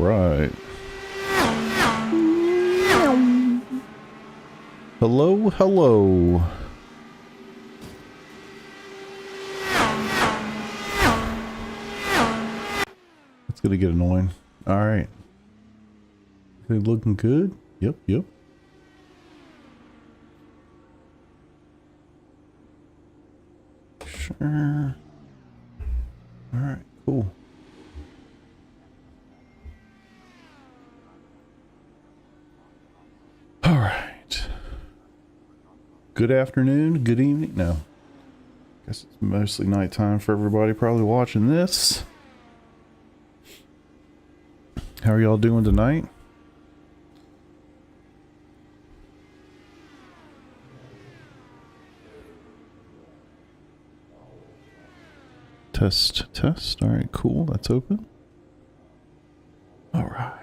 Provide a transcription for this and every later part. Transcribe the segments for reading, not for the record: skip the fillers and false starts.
right. Hello, hello. It's gonna get annoying. All right. They looking good? Yep, yep. Sure. All right, cool. All right. Good afternoon, good evening. No. Guess it's mostly nighttime for everybody probably watching this. How are y'all doing tonight? Test, test. All right, cool. That's open. All right.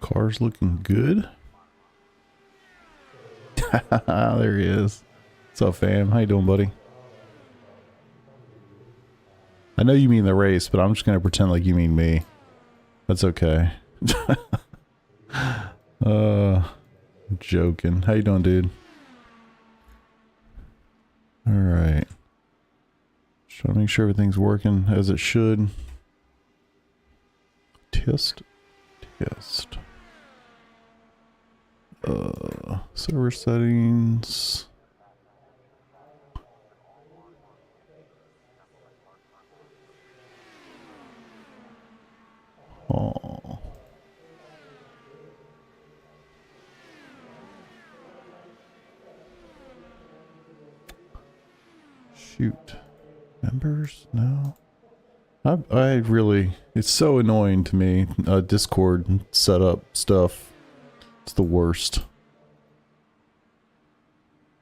Car's looking good. There he is. What's up, fam? How you doing, buddy? I know you mean the race, but I'm just gonna pretend like you mean me. That's okay. Joking. How you doing, dude? All right. Just trying to make sure everything's working as it should. Test. Test. Server settings. Oh. Shoot. Members? No. I really, it's so annoying to me. Discord setup stuff. It's the worst.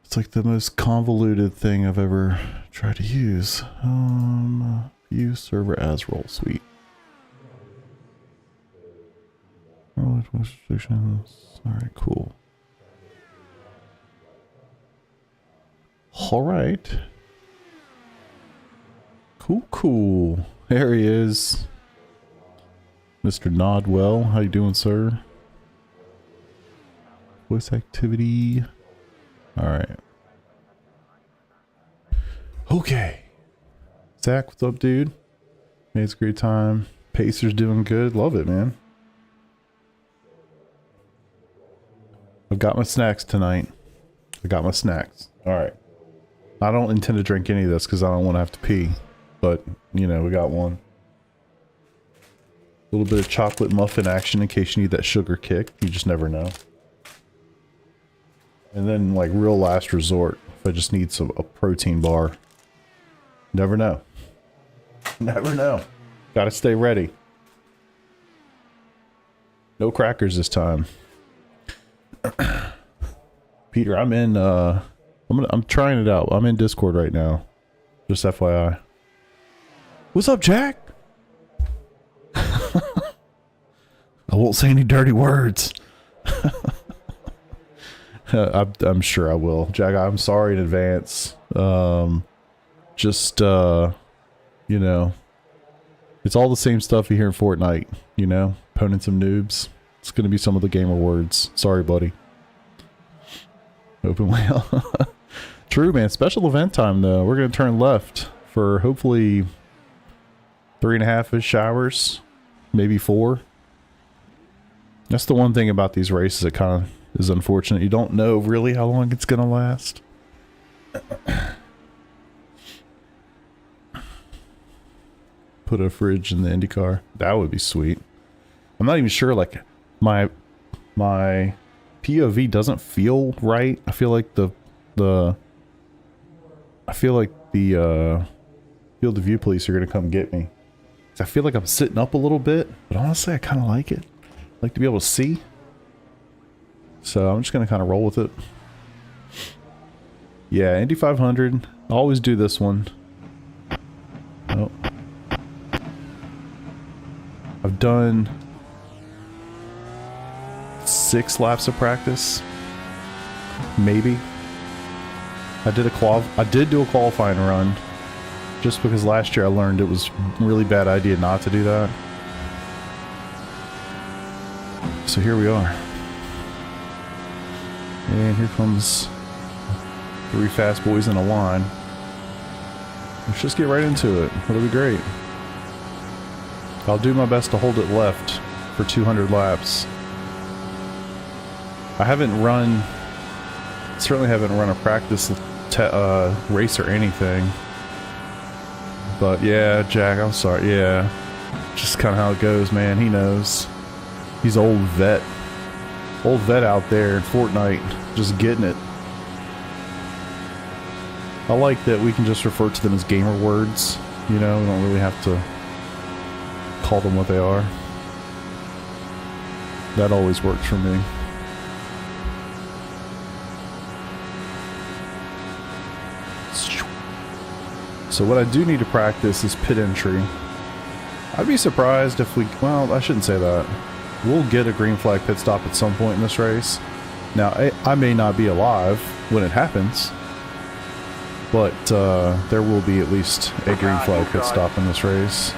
It's like the most convoluted thing I've ever tried to use. View server as role suite. Alright, cool. Alright. Cool, cool. There he is. Mr. Nodwell. How you doing, sir? Voice activity. Alright. Okay. Zach, what's up, dude? Hey, it's a great time. Pacer's doing good. Love it, man. I've got my snacks tonight. I got my snacks. Alright. I don't intend to drink any of this because I don't want to have to pee. But, you know, we got one. A little bit of chocolate muffin action in case you need that sugar kick. You just never know. And then, like, real last resort, if I just need a protein bar. Never know. Never know. Gotta stay ready. No crackers this time. Peter, I'm in, I'm trying it out. I'm in Discord right now. Just FYI. What's up, Jack? I won't say any dirty words. I'm sure I will. Jack, I'm sorry in advance. You know, it's all the same stuff you hear in Fortnite, you know? Opponents and noobs. It's gonna be some of the gamer words. Sorry, buddy. Open wheel. True, man. Special event time, though. We're gonna turn left for hopefully 3.5-ish hours. Maybe 4. That's the one thing about these races. It kind of is unfortunate. You don't know really how long it's gonna last. Put a fridge in the IndyCar. That would be sweet. I'm not even sure, like, my POV doesn't feel right. I feel like the field of view police are gonna come get me. I feel like I'm sitting up a little bit, but honestly I kinda like it. I like to be able to see. So I'm just gonna kinda roll with it. Yeah, Indy 500. I always do this one. Oh. I've done 6 laps of practice. Maybe. I did do a qualifying run. Just because last year I learned it was a really bad idea not to do that. So here we are. And here comes 3 fast boys in a line. Let's just get right into it. It'll be great. I'll do my best to hold it left for 200 laps. I certainly haven't run a practice race or anything. But yeah, Jack, I'm sorry. Yeah, just kind of how it goes, man. He knows. He's old vet out there in Fortnite, just getting it. I like that we can just refer to them as gamer words. You know, we don't really have to call them what they are. That always works for me. So what I do need to practice is pit entry. I'd be surprised if we... Well, I shouldn't say that. We'll get a green flag pit stop at some point in this race. Now, I may not be alive when it happens, but there will be at least a green flag pit stop in this race.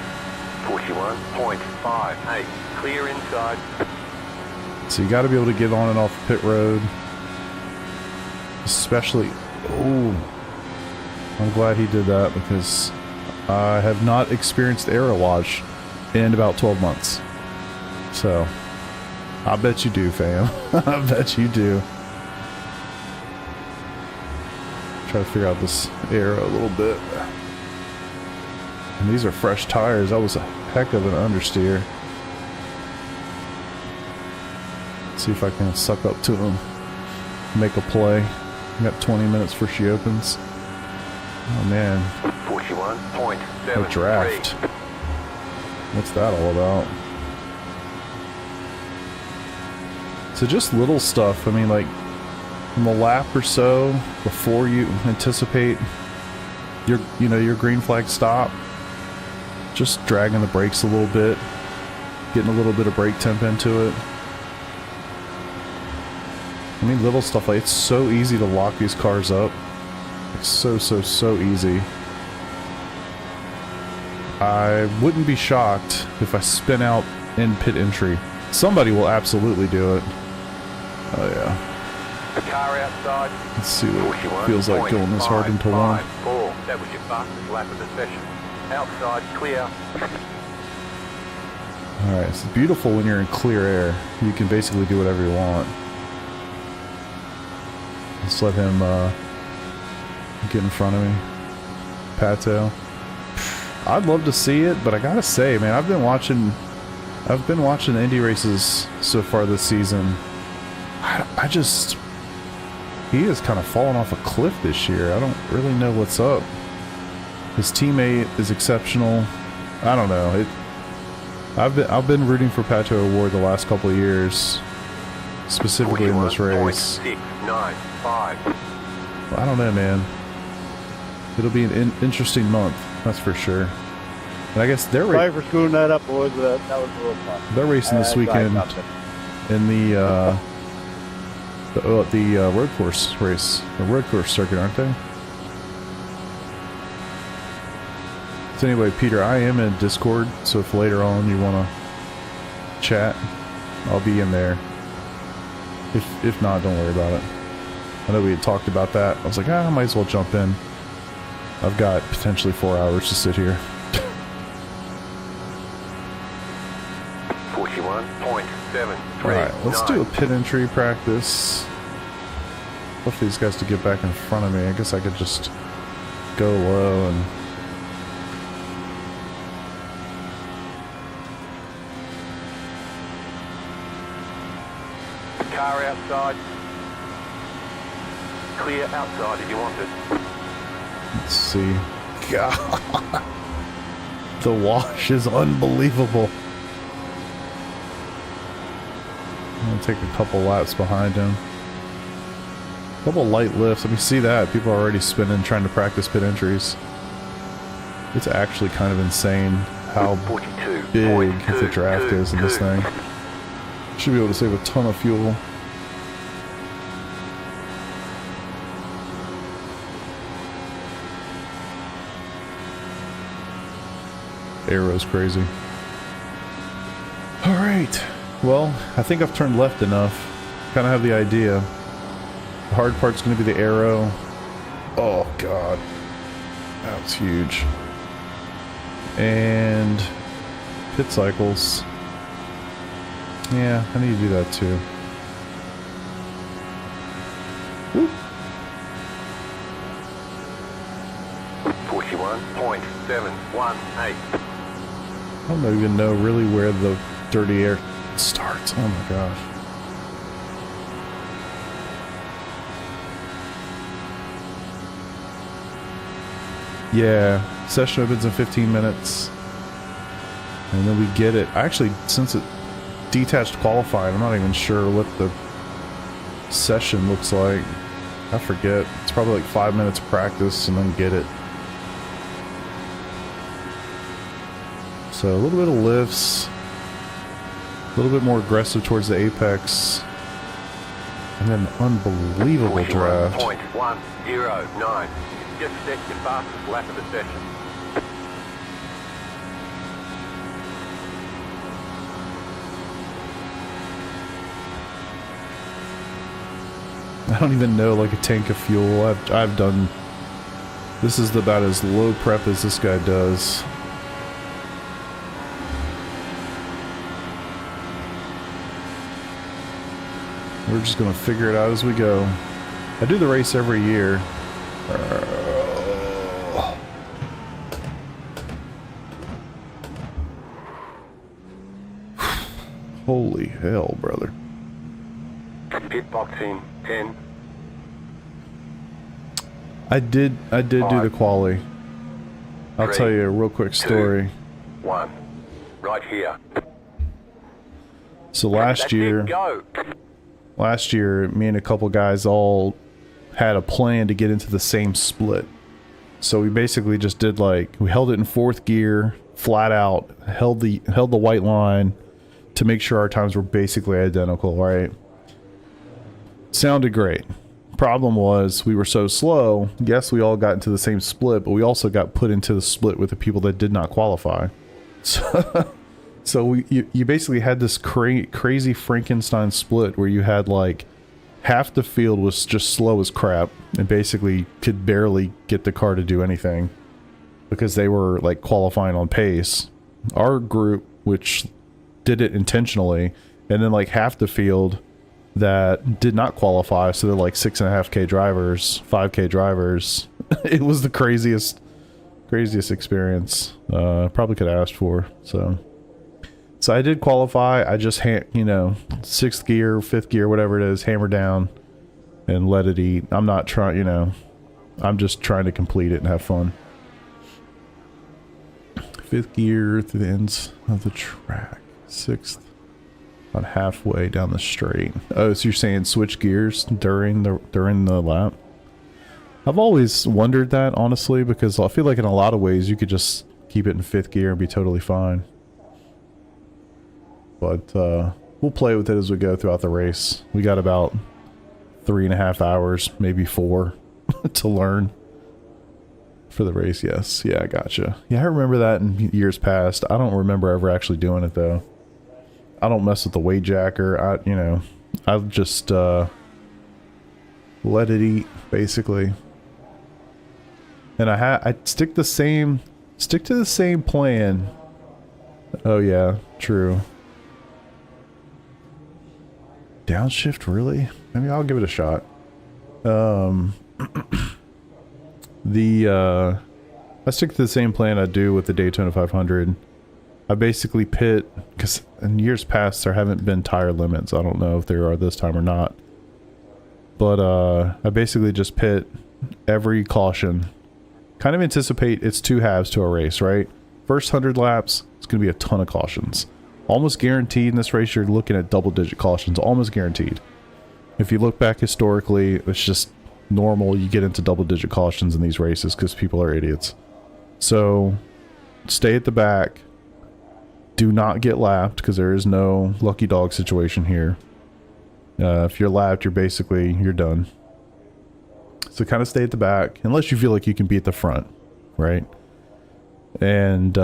41.58, clear inside. So you got to be able to get on and off the pit road. Especially... Oh... I'm glad he did that because I have not experienced aero wash in about 12 months. So, I bet you do, fam. I bet you do. Try to figure out this aero a little bit. And these are fresh tires. That was a heck of an understeer. Let's see if I can suck up to them. Make a play. I got 20 minutes before she opens. Oh man. 41.73. A draft. What's that all about? So just little stuff. I mean, like from a lap or so before you anticipate your green flag stop, just dragging the brakes a little bit, getting a little bit of brake temp into it. I mean, little stuff like it's so easy to lock these cars up. It's so easy. I wouldn't be shocked if I spin out in pit entry. Somebody will absolutely do it. Oh yeah. The car outside. Let's see what it feels like going this hard into one. That was your fastest lap of the session. Outside, clear. Alright, it's beautiful when you're in clear air. You can basically do whatever you want. Let's let him get in front of me. Pato. I'd love to see it, but I gotta say, man, I've been watching the Indy races so far this season. He has kind of fallen off a cliff this year. I don't really know what's up. His teammate is exceptional. I don't know. I've been rooting for Pato O'Ward the last couple of years, specifically in this race. 41.695. I don't know, man. It'll be an interesting month, that's for sure. And I guess they're sorry for screwing that up, boys. That was a little fun. They're racing this weekend in the road course race, the road course circuit, aren't they? So anyway, Peter, I am in Discord, so if later on you want to chat, I'll be in there. If not, don't worry about it. I know we had talked about that. I was like, I might as well jump in. I've got potentially 4 hours to sit here. 41.7. Alright, let's do a pit entry practice. Hopefully these guys to get back in front of me. I guess I could just go low and... Car outside. Clear outside if you want it. Let's see. God. The wash is unbelievable. I'm gonna take a couple laps behind him. Couple light lifts. Let me see that. People are already spinning, trying to practice pit entries. It's actually kind of insane how big the draft is in this thing. Should be able to save a ton of fuel. Arrow's crazy. Alright. Well, I think I've turned left enough. Kind of have the idea. The hard part's going to be the arrow. Oh, God. That's huge. And pit cycles. Yeah, I need to do that too. Woo. 41.718. I don't even know really where the dirty air starts. Oh my gosh. Yeah, session opens in 15 minutes. And then we get it. Actually, since it detached qualifying, I'm not even sure what the session looks like. I forget. It's probably like 5 minutes practice and then get it. So a little bit of lifts, a little bit more aggressive towards the apex, and then unbelievable draft. 41.109. Just set your fastest lap of the session. I don't even know like a tank of fuel. I've done. This is about as low prep as this guy does. We're just gonna figure it out as we go. I do the race every year. Holy hell, brother. Pit boxing 10. I did do the quali. I'll tell you a real quick story. 1. Right here. So last year, me and a couple guys all had a plan to get into the same split. So we basically just did like, we held it in 4th gear, flat out, held the white line to make sure our times were basically identical, right? Sounded great. Problem was we were so slow. Yes, we all got into the same split, but we also got put into the split with the people that did not qualify. So you basically had this crazy Frankenstein split where you had like half the field was just slow as crap and basically could barely get the car to do anything because they were like qualifying on pace. Our group, which did it intentionally, and then like half the field that did not qualify, so they're like 6.5K drivers, 5K drivers. It was the craziest experience probably could have asked for. So I did qualify. I just 6th gear, 5th gear, whatever it is, hammer down and let it eat. I'm not trying, I'm just trying to complete it and have fun. 5th gear through the ends of the track. 6th. About halfway down the straight. Oh, so you're saying switch gears during the lap? I've always wondered that, honestly, because I feel like in a lot of ways you could just keep it in 5th gear and be totally fine. But we'll play with it as we go throughout the race. We got about 3.5 hours, maybe 4, to learn for the race. Yes, yeah, I gotcha. Yeah, I remember that in years past. I don't remember ever actually doing it though. I don't mess with the weight jacker. I'll just let it eat basically. And I stick to the same plan. Oh yeah, true. Downshift, really? Maybe I'll give it a shot. I stick to the same plan I do with the Daytona 500. I basically pit, because in years past there haven't been tire limits. I don't know if there are this time or not. But I basically just pit every caution. Kind of anticipate it's 2 halves to a race, right? First 100 laps, it's going to be a ton of cautions. Almost guaranteed in this race you're looking at double-digit cautions. Almost guaranteed. If you look back historically, it's just normal you get into double-digit cautions in these races because people are idiots. So stay at the back. Do not get lapped because there is no lucky dog situation here. If you're lapped, you're done. So kind of stay at the back unless you feel like you can be at the front, right? And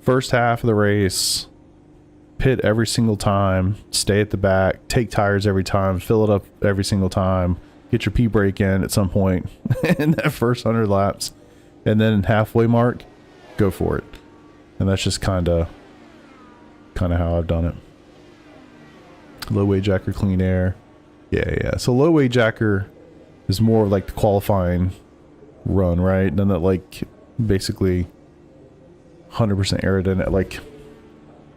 first half of the race, pit every single time, stay at the back, take tires every time, fill it up every single time, get your P-brake in at some point in that first 100 laps, and then halfway mark, go for it. And that's just kind of how I've done it. Low weight jacker, clean air. Yeah. So low weight jacker is more like the qualifying run, right? And then that like basically 100% aerodynamic, like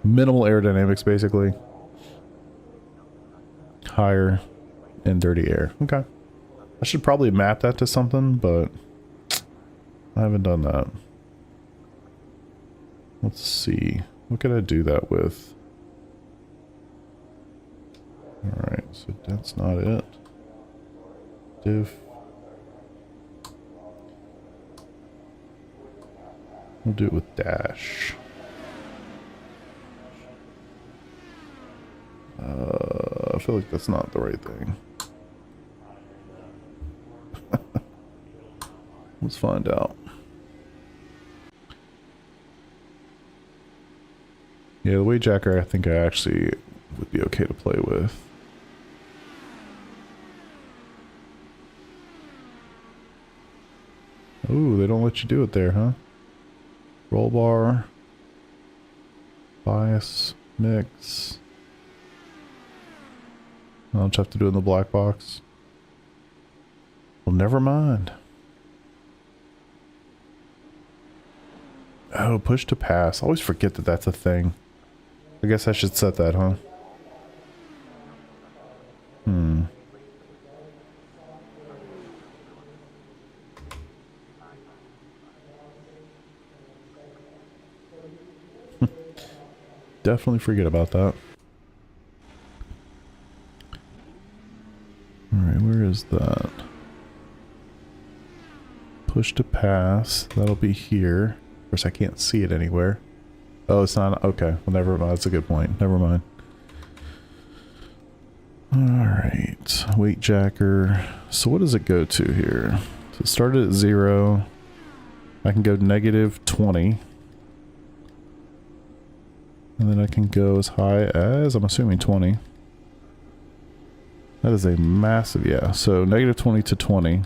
minimal aerodynamics basically. Higher and dirty air. Okay. I should probably map that to something, but I haven't done that. Let's see. What could I do that with? Alright, so that's not it. Div. We'll do it with dash. I feel like that's not the right thing. Let's find out. Yeah, the weight jacker I think I actually would be okay to play with. Ooh, they don't let you do it there, huh? Roll bar. Bias. Mix. I'll just have to do it in the black box. Well, never mind. Oh, push to pass. I always forget that that's a thing. I guess I should set that, huh? Definitely forget about that. Alright, where is that? Push to pass. That'll be here. Of course, I can't see it anywhere. Oh, it's not. Okay. Well, never mind. That's a good point. Never mind. Alright. Weight jacker. So what does it go to here? So it started at 0. I can go negative 20. And then I can go as high as, I'm assuming 20. That is a massive, yeah. So negative 20 to 20.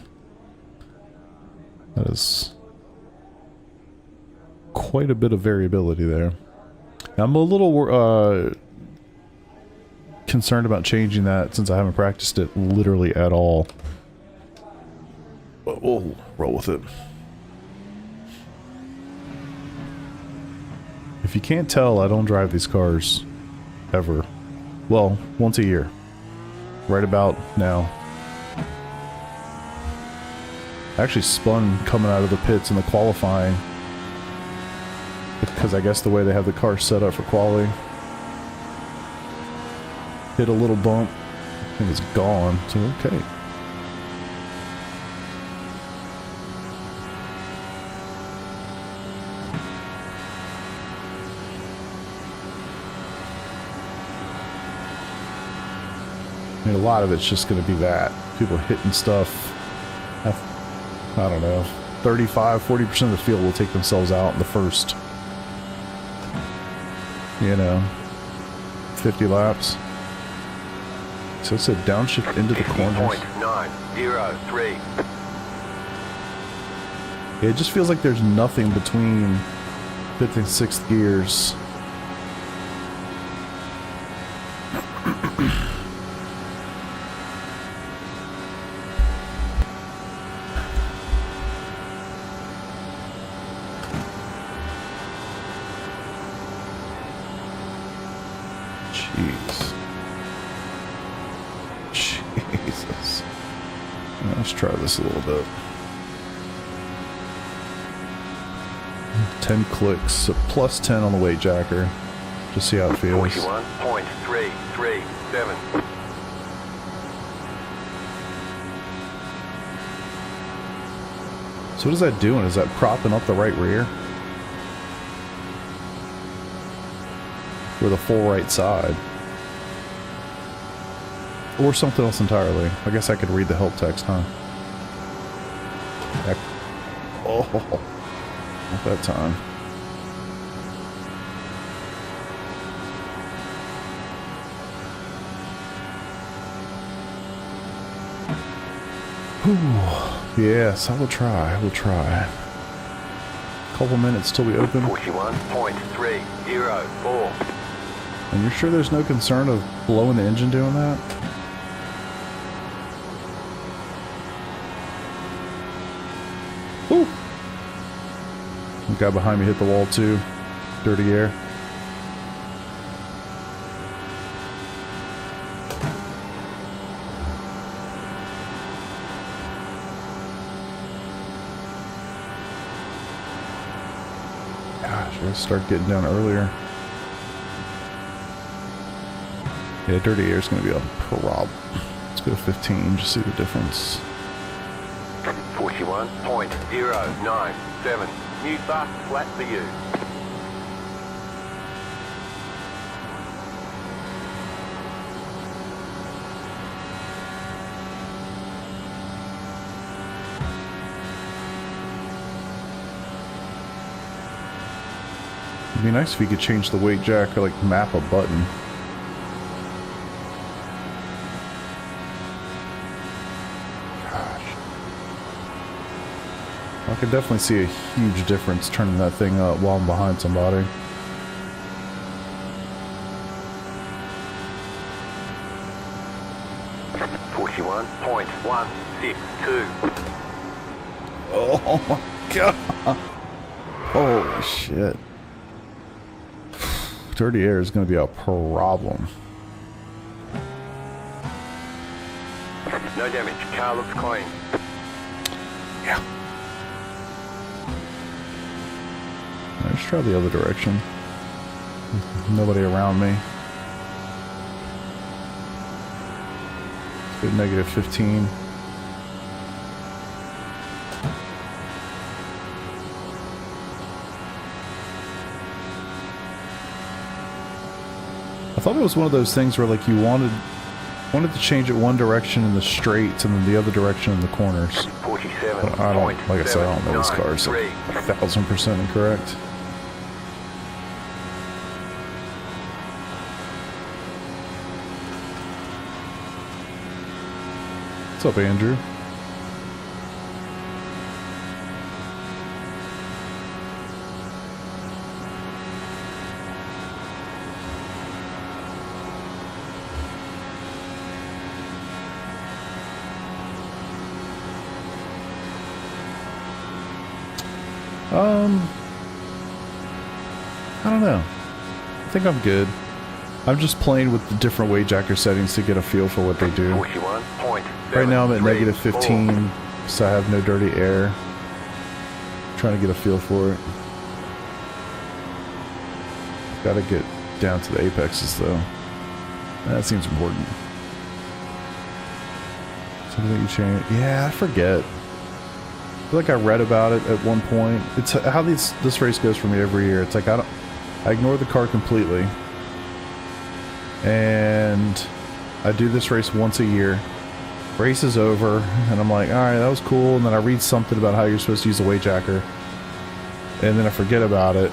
That is quite a bit of variability there. I'm a little concerned about changing that since I haven't practiced it literally at all. But we'll roll with it. If you can't tell, I don't drive these cars ever. Well, once a year. Right about now. I actually spun coming out of the pits in the qualifying because I guess the way they have the car set up for quali. Hit a little bump and it's gone. So okay. I mean, a lot of it's just going to be that. People hitting stuff. I don't know. 35-40% of the field will take themselves out in the first, 50 laps. So it's a downshift into the corners. 903. Yeah, it just feels like there's nothing between 5th and 6th gears. Jesus. Let's try this a little bit. 10 clicks, so plus 10 on the weight jacker. Just see how it feels. 41.337. So what is that doing? Is that propping up the right rear? Or the full right side? Or something else entirely? I guess I could read the help text, huh? Heck. Oh, not that time. Whew. Yes, I will try. I will try. Couple minutes till we open. 41.304. And you're sure there's no concern of blowing the engine doing that? Woo! The guy behind me hit the wall too. Dirty air. Gosh, let's start getting down earlier. Yeah, dirty air is going to be a problem. Let's go to 15, just see the difference. 41.097. New fast flat for you. It'd be nice if you could change the weight jack or like map a button. I could definitely see a huge difference turning that thing up while I'm behind somebody. .162. Oh my god! Holy shit. Dirty air is going to be a problem. No damage. Car looks clean. Yeah. Let's try the other direction. Nobody around me. Good, negative 15. I thought it was one of those things where like you wanted to change it one direction in the straights and then the other direction in the corners. But I don't, like I said, I don't know this car is like 1000% incorrect. What's up, Andrew? I don't know. I think I'm good. I'm just playing with the different weight jacker settings to get a feel for what they do. Right now I'm at negative 15, so I have no dirty air. Trying to get a feel for it. Gotta get down to the apexes though. That seems important. Something you change. Yeah, I forget. I feel like I read about it at one point. It's how this race goes for me every year. It's like I ignore the car completely. And I do this race once a year. Race is over, and I'm like, alright, that was cool. And then I read something about how you're supposed to use a weight jacker. And then I forget about it.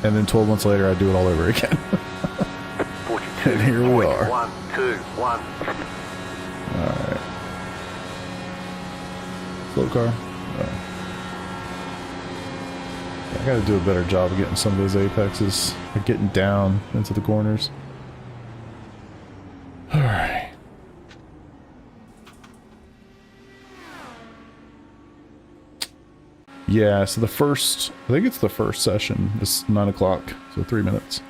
And then 12 months later, I do it all over again. And here we are. 121. Alright. Slow car. Oh. I gotta do a better job of getting some of those apexes. Or getting down into the corners. Alright. Yeah, so the first, I think it's the first session, is 9 o'clock, so 3 minutes.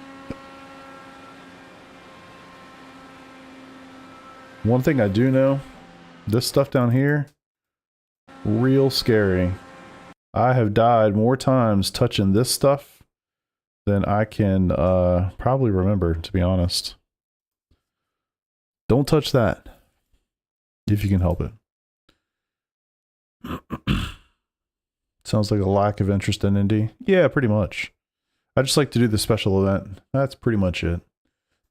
One thing I do know, this stuff down here, real scary. I have died more times touching this stuff than I can probably remember, to be honest. Don't touch that if you can help it. Sounds like a lack of interest in Indy. Yeah, pretty much. I just like to do the special event. That's pretty much it.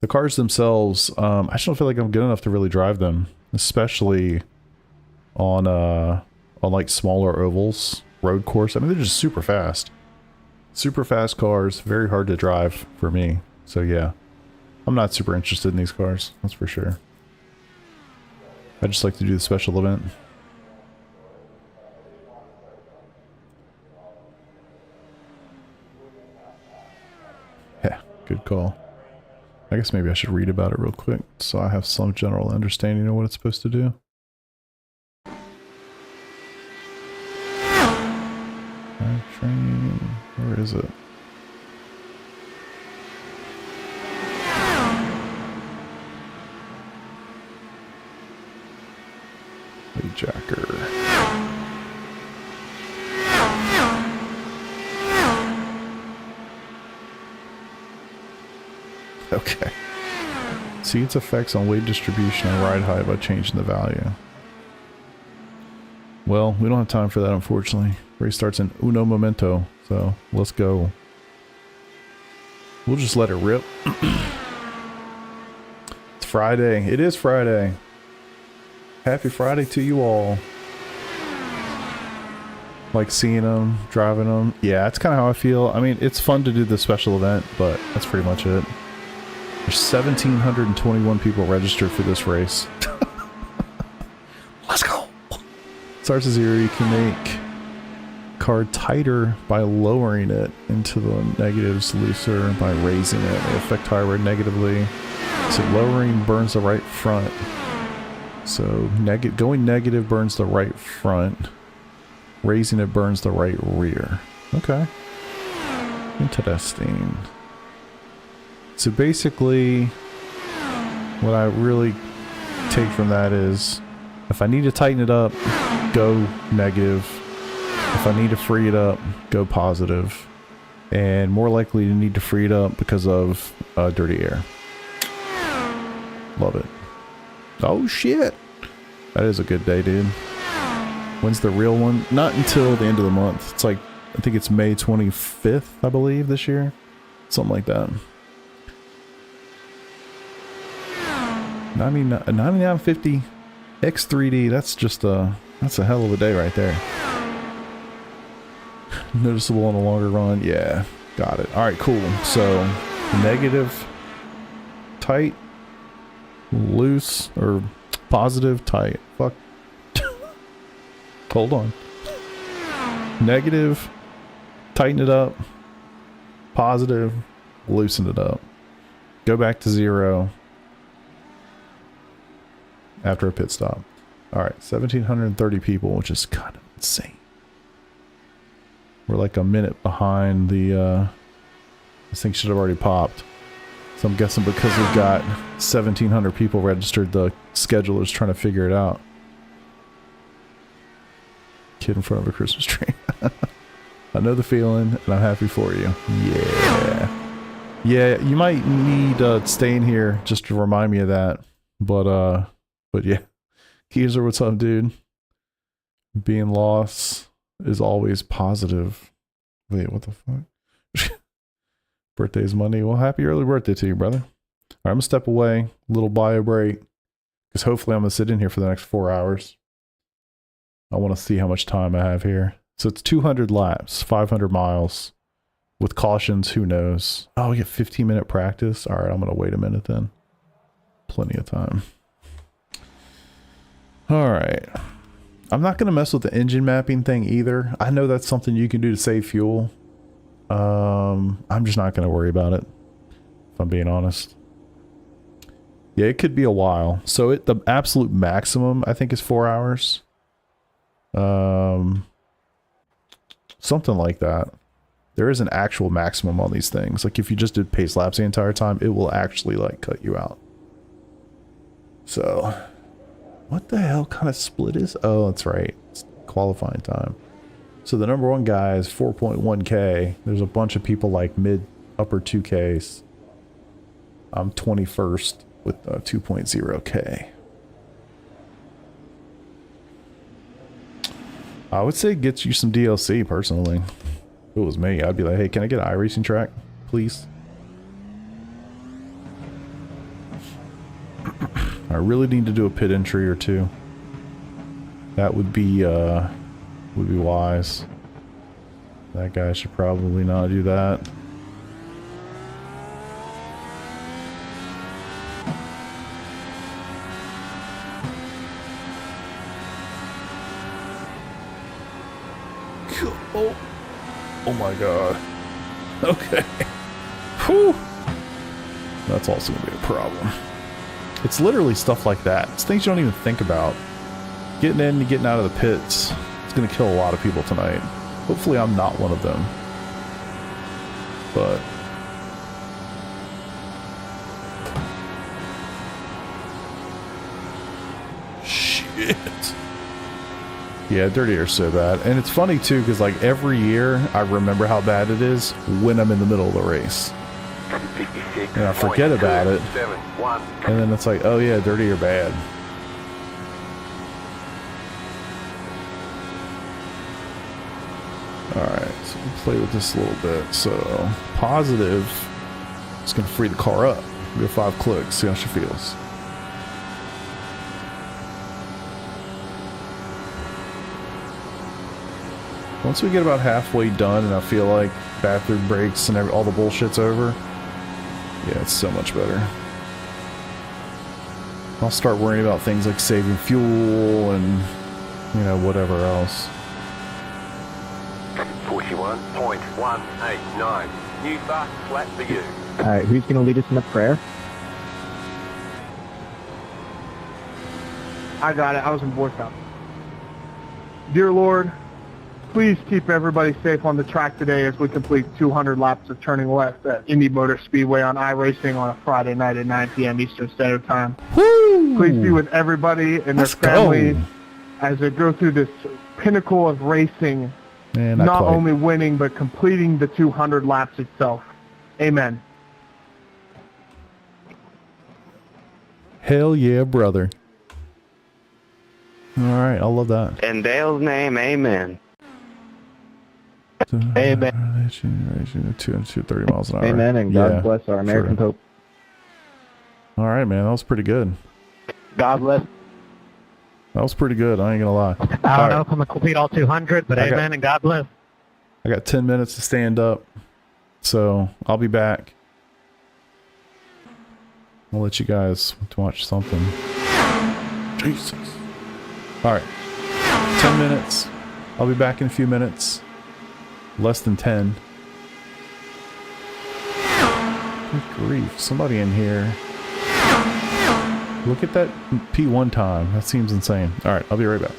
The cars themselves, I just don't feel like I'm good enough to really drive them, especially on like smaller ovals, road course. I mean, they're just super fast. Super fast cars, very hard to drive for me. So yeah, I'm not super interested in these cars, that's for sure. I just like to do the special event. Yeah, good call. I guess maybe I should read about it real quick so I have some general understanding of what it's supposed to do. Train, where is it? Jacker. Okay. See its effects on weight distribution and ride height by changing the value. Well, we don't have time for that, unfortunately. Race starts in uno momento, so let's go. We'll just let it rip. It's Friday. It is Friday. Happy Friday to you all. Like seeing them, driving them. Yeah, that's kind of how I feel. I mean, it's fun to do the special event, but that's pretty much it. There's 1,721 people registered for this race. Let's go. Starts at 0. You can make car tighter by lowering it into the negatives, looser by raising it. It'll affect tire wear negatively. So lowering burns the right front. So going negative burns the right front. Raising it burns the right rear. Okay. Interesting. So basically, what I really take from that is, if I need to tighten it up, go negative. If I need to free it up, go positive. And more likely to need to free it up because of dirty air. Love it. Oh shit. That is a good day, dude. When's the real one? Not until the end of the month. It's like, I think it's May 25th, I believe, this year. Something like that. 9950 X3D. That's just that's a hell of a day right there. Noticeable on a longer run. Yeah, got it. All right, cool. So negative, tight, loose, or positive, tight. Fuck. Hold on. Negative, tighten it up. Positive, loosen it up. Go back to 0 after a pit stop. All right, 1,730 people, which is kind of insane. We're like a minute behind the, this thing should have already popped. So I'm guessing because we've got 1,700 people registered, the scheduler's trying to figure it out. Kid in front of a Christmas tree. I know the feeling, and I'm happy for you. Yeah. Yeah, you might need staying here just to remind me of that. But yeah. Geezer, what's up, dude? Being lost is always positive. Wait, what the fuck? Birthday's Monday. Well, happy early birthday to you, brother. All right, I'm gonna step away. Little bio break. Because hopefully I'm gonna sit in here for the next 4 hours. I want to see how much time I have here. So it's 200 laps, 500 miles. With cautions, who knows? Oh, we get 15-minute practice. All right, I'm going to wait a minute then. Plenty of time. All right. I'm not going to mess with the engine mapping thing either. I know that's something you can do to save fuel. I'm just not going to worry about it, if I'm being honest. Yeah, it could be a while. So the absolute maximum, I think, is 4 hours. Something like that. There is an actual maximum on these things. Like if you just did pace laps the entire time, it will actually like cut you out. So what the hell kind of split is? Oh, that's right. It's qualifying time. So the number one guy is 4.1K. There's a bunch of people like mid upper 2Ks. I'm 21st with 2.0K. I would say get you some DLC personally. If it was me, I'd be like, hey, can I get an iRacing track, please? I really need to do a pit entry or two. That would be wise. That guy should probably not do that. Oh my god. Okay. Whew. That's also gonna be a problem. It's literally stuff like that. It's things you don't even think about. Getting in and getting out of the pits. It's gonna kill a lot of people tonight. Hopefully I'm not one of them. But shit. Yeah, dirty air's so bad. And it's funny too, because like every year I remember how bad it is when I'm in the middle of the race. And I forget about it. And then it's like, oh yeah, dirty air bad. Alright, so we'll play with this a little bit. So, positive is going to free the car up. Give it 5 clicks, see how she feels. Once we get about halfway done and I feel like bathroom breaks and all the bullshit's over, yeah, it's so much better. I'll start worrying about things like saving fuel and, you know, whatever else. 41.189. New fast flat for you. Alright, who's going to lead us in a prayer? I got it. I was in Boy Scout. Dear Lord, please keep everybody safe on the track today as we complete 200 laps of turning left at Indy Motor Speedway on iRacing on a Friday night at 9 p.m. Eastern Standard Time. Woo! Please be with everybody and their Let's families go. as they go through this pinnacle of racing, not only winning but completing the 200 laps itself. Amen. Hell yeah, brother. Alright, I love that. In Dale's name, amen. Amen. 230 miles an hour. Amen, and God bless our American Pope. Alright, man, that was pretty good. God bless. That was pretty good, I ain't gonna lie. I don't know if I'm going to complete all 200, but amen and God bless. I got 10 minutes to stand up, so I'll be back. I'll let you guys watch something. Jesus. Alright. 10 minutes. I'll be back in a few minutes. Less than 10. Good grief. Somebody in here. Look at that P1 time. That seems insane. Alright, I'll be right back.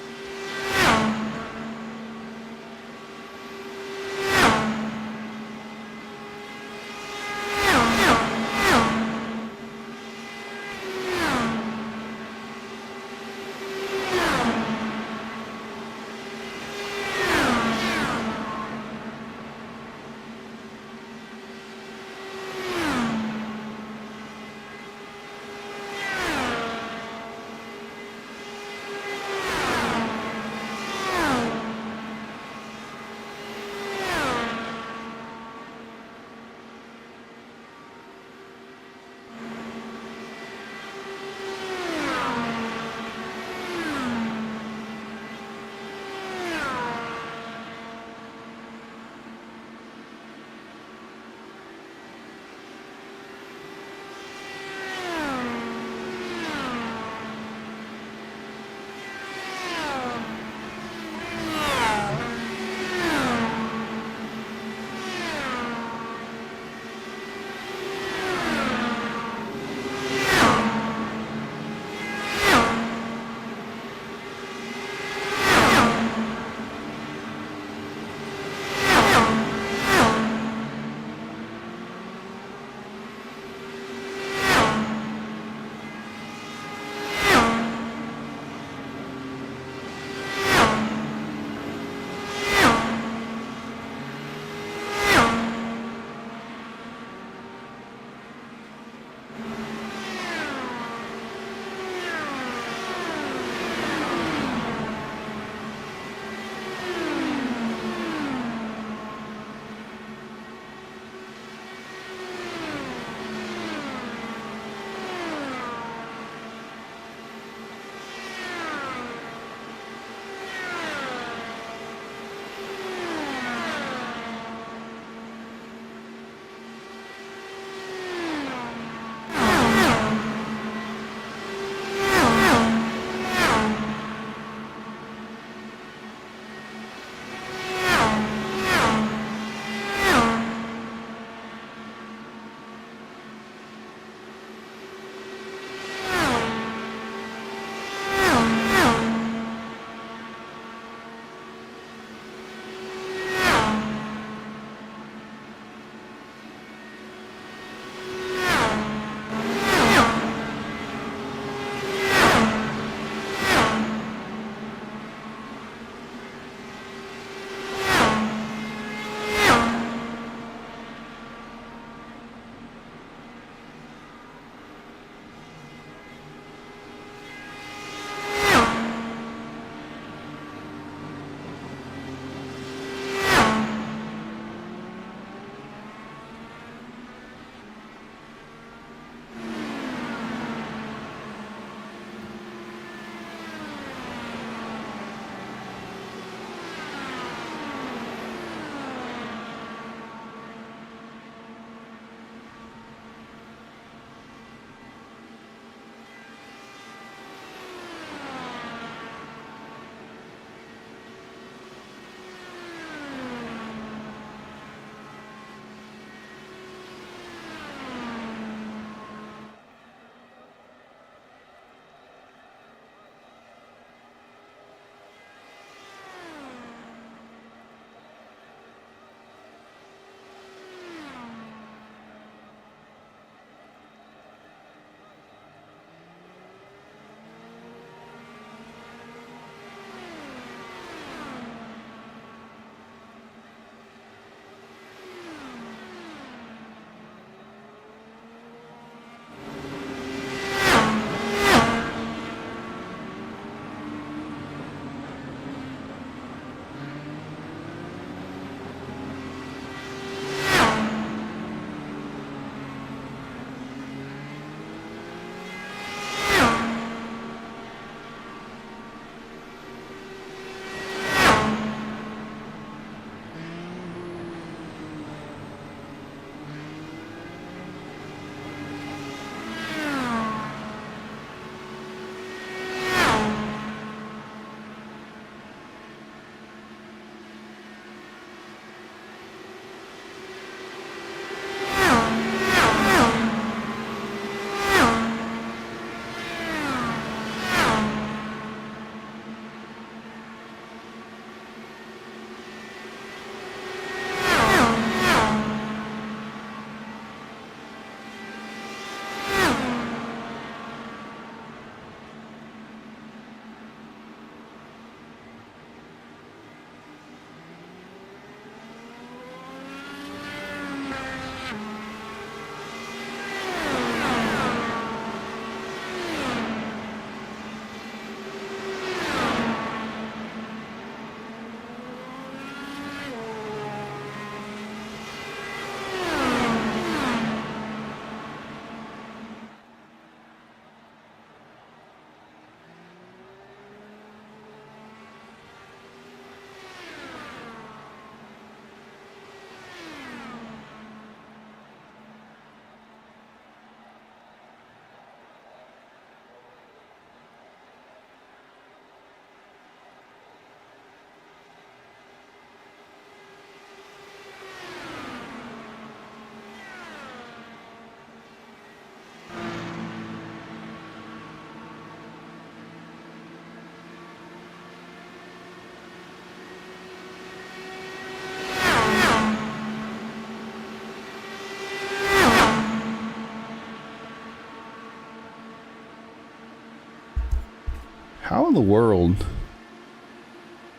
in the world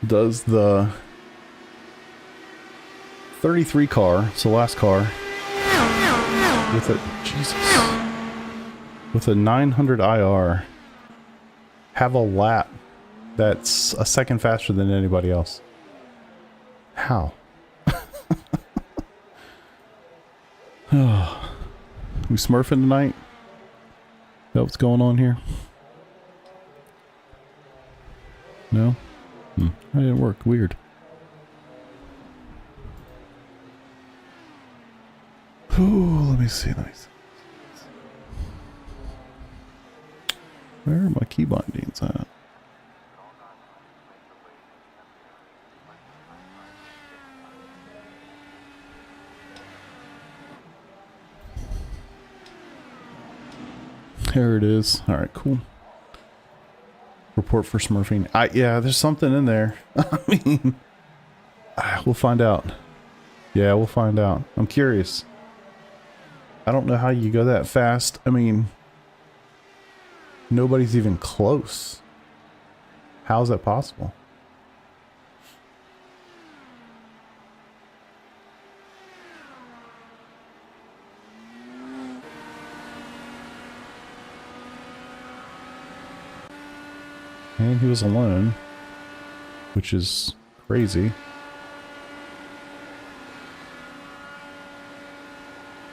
does the 33 car, it's the last car, with a 900 IR, have a lap that's a second faster than anybody else? How? We smurfing tonight? Is that what's going on here? No? That didn't work. Weird. Ooh, let me see. Where are my key bindings at? There it is. All right, cool. Report for smurfing. Yeah, there's something in there. I mean, we'll find out. Yeah, we'll find out. I'm curious. I don't know how you go that fast. I mean, nobody's even close. How is that possible? And he was alone, which is crazy.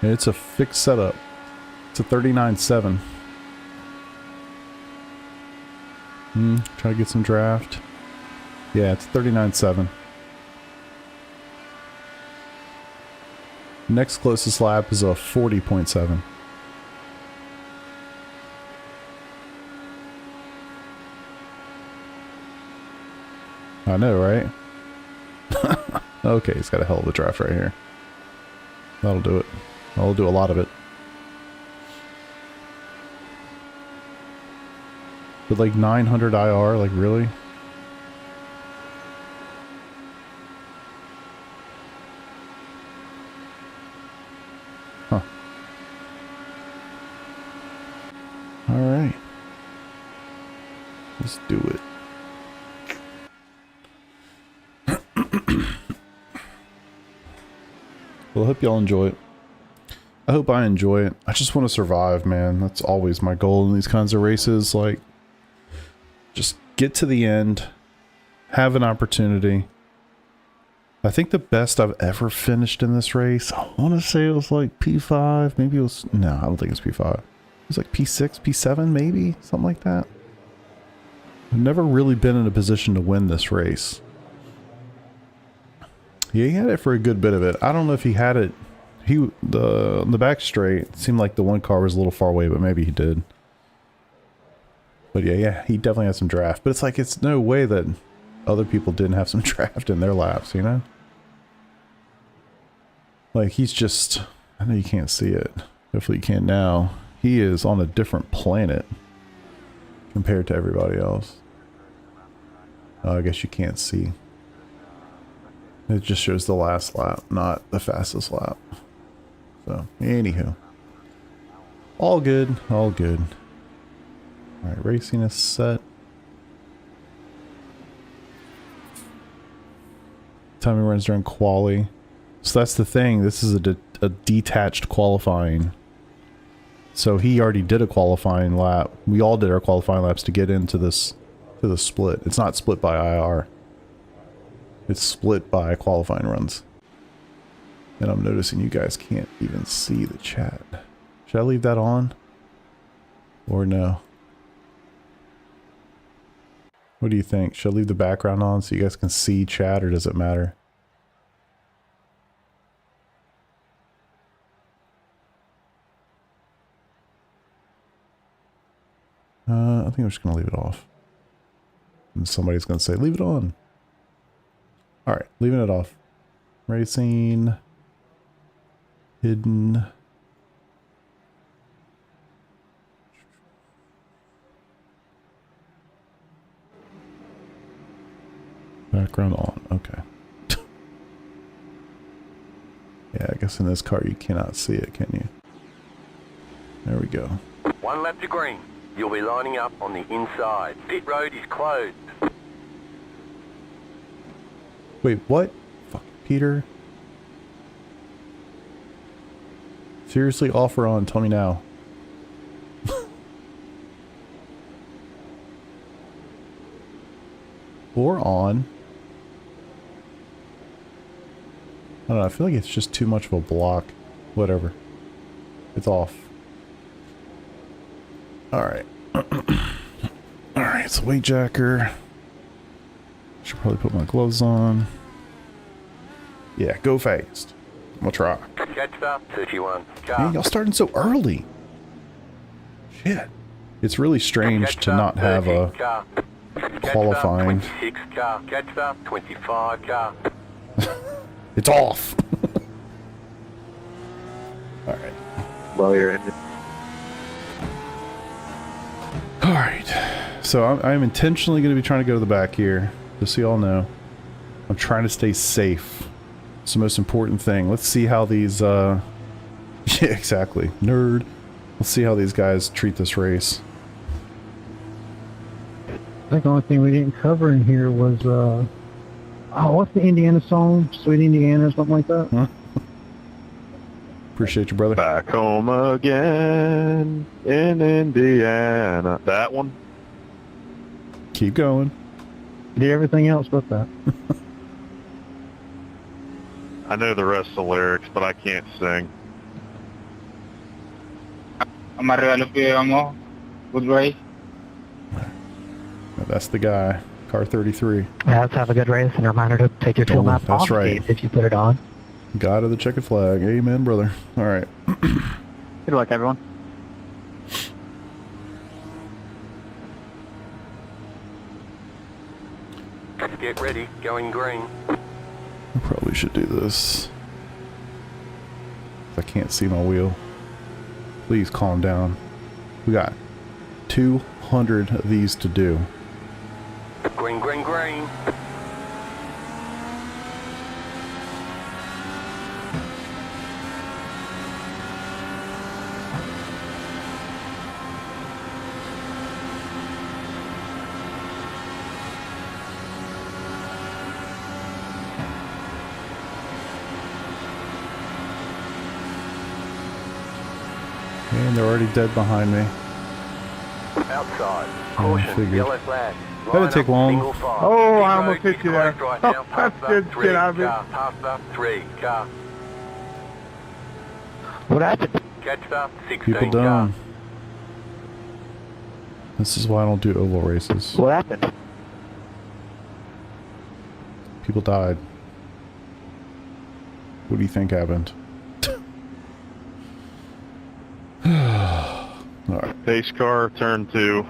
And it's a fixed setup. It's a 39.7. Try to get some draft. Yeah, it's 39.7. Next closest lap is a 40.7. I know, right? Okay, he's got a hell of a draft right here. That'll do it. I'll do a lot of it. With like 900 IR, like really? Huh. Alright. Let's do it. Well, I hope y'all enjoy it. I hope I enjoy it. I just want to survive, man. That's always my goal in these kinds of races. Like, just get to the end, have an opportunity. I think the best I've ever finished in this race, I want to say it was like P5. Maybe it was, no, I don't think it's P5. It was like P6, P7, maybe? Something like that. I've never really been in a position to win this race. Yeah, he had it for a good bit of it. I don't know if he had it. The back straight, it seemed like the one car was a little far away, but maybe he did. But yeah, he definitely had some draft. But it's like, it's no way that other people didn't have some draft in their laps, you know? Like, he's just, I know you can't see it. Hopefully you can now. He is on a different planet compared to everybody else. I guess you can't see. It just shows the last lap, not the fastest lap. So, anywho. All good, all good. Alright, racing is set. Time he runs during quali. So that's the thing, this is a detached qualifying. So he already did a qualifying lap. We all did our qualifying laps to get into this, to the split. It's not split by IR. It's split by qualifying runs. And I'm noticing you guys can't even see the chat. Should I leave that on? Or no? What do you think? Should I leave the background on so you guys can see chat, or does it matter? I think I'm just going to leave it off. And somebody's going to say, leave it on. Alright, leaving it off. Racing. Hidden. Background on. Okay. Yeah, I guess in this car you cannot see it, can you? There we go. 1 lap to green. You'll be lining up on the inside. Pit road is closed. Wait, what? Fuck, Peter. Seriously, off or on? Tell me now. Or on. I don't know, I feel like it's just too much of a block. Whatever. It's off. Alright. Alright, so weight jacker. Should probably put my gloves on. Yeah, go fast. I'm gonna try. Catch up, 31. Man, y'all starting so early. Shit. It's really strange to not have a qualifying. 26 car. Catch up, 25 car. It's off. Alright. Well, you're in. Alright. So I'm intentionally going to be trying to go to the back here. Just so y'all know. I'm trying to stay safe. It's the most important thing. Let's see how these, yeah, exactly. Nerd. Let's see how these guys treat this race. I think the only thing we didn't cover in here was, oh, what's the Indiana song? Sweet Indiana or something like that? Huh? Appreciate you, brother. Back home again in Indiana. That one? Keep going. Did everything else but that. I know the rest of the lyrics, but I can't sing. Good race. That's the guy. Car 33. Yeah, let's have a good race, and a reminder to take your fuel map that's off right. if you put it on. God of the checkered flag. Amen, brother. Alright. Good luck, everyone. Get ready, going green. I probably should do this. I can't see my wheel. Please calm down. We got 200 of these to do. Green, green, green. And they're already dead behind me. Outside. I Caution, figured. yellow flag. That didn't take long. Oh, I almost hit you there. Oh, that's good. Get out of it. Pasta, 3 car. What happened? Catch up, 16 People car. down. This is why I don't do oval races. What happened? People died. What do you think happened? Alright. Pace car, turn 2.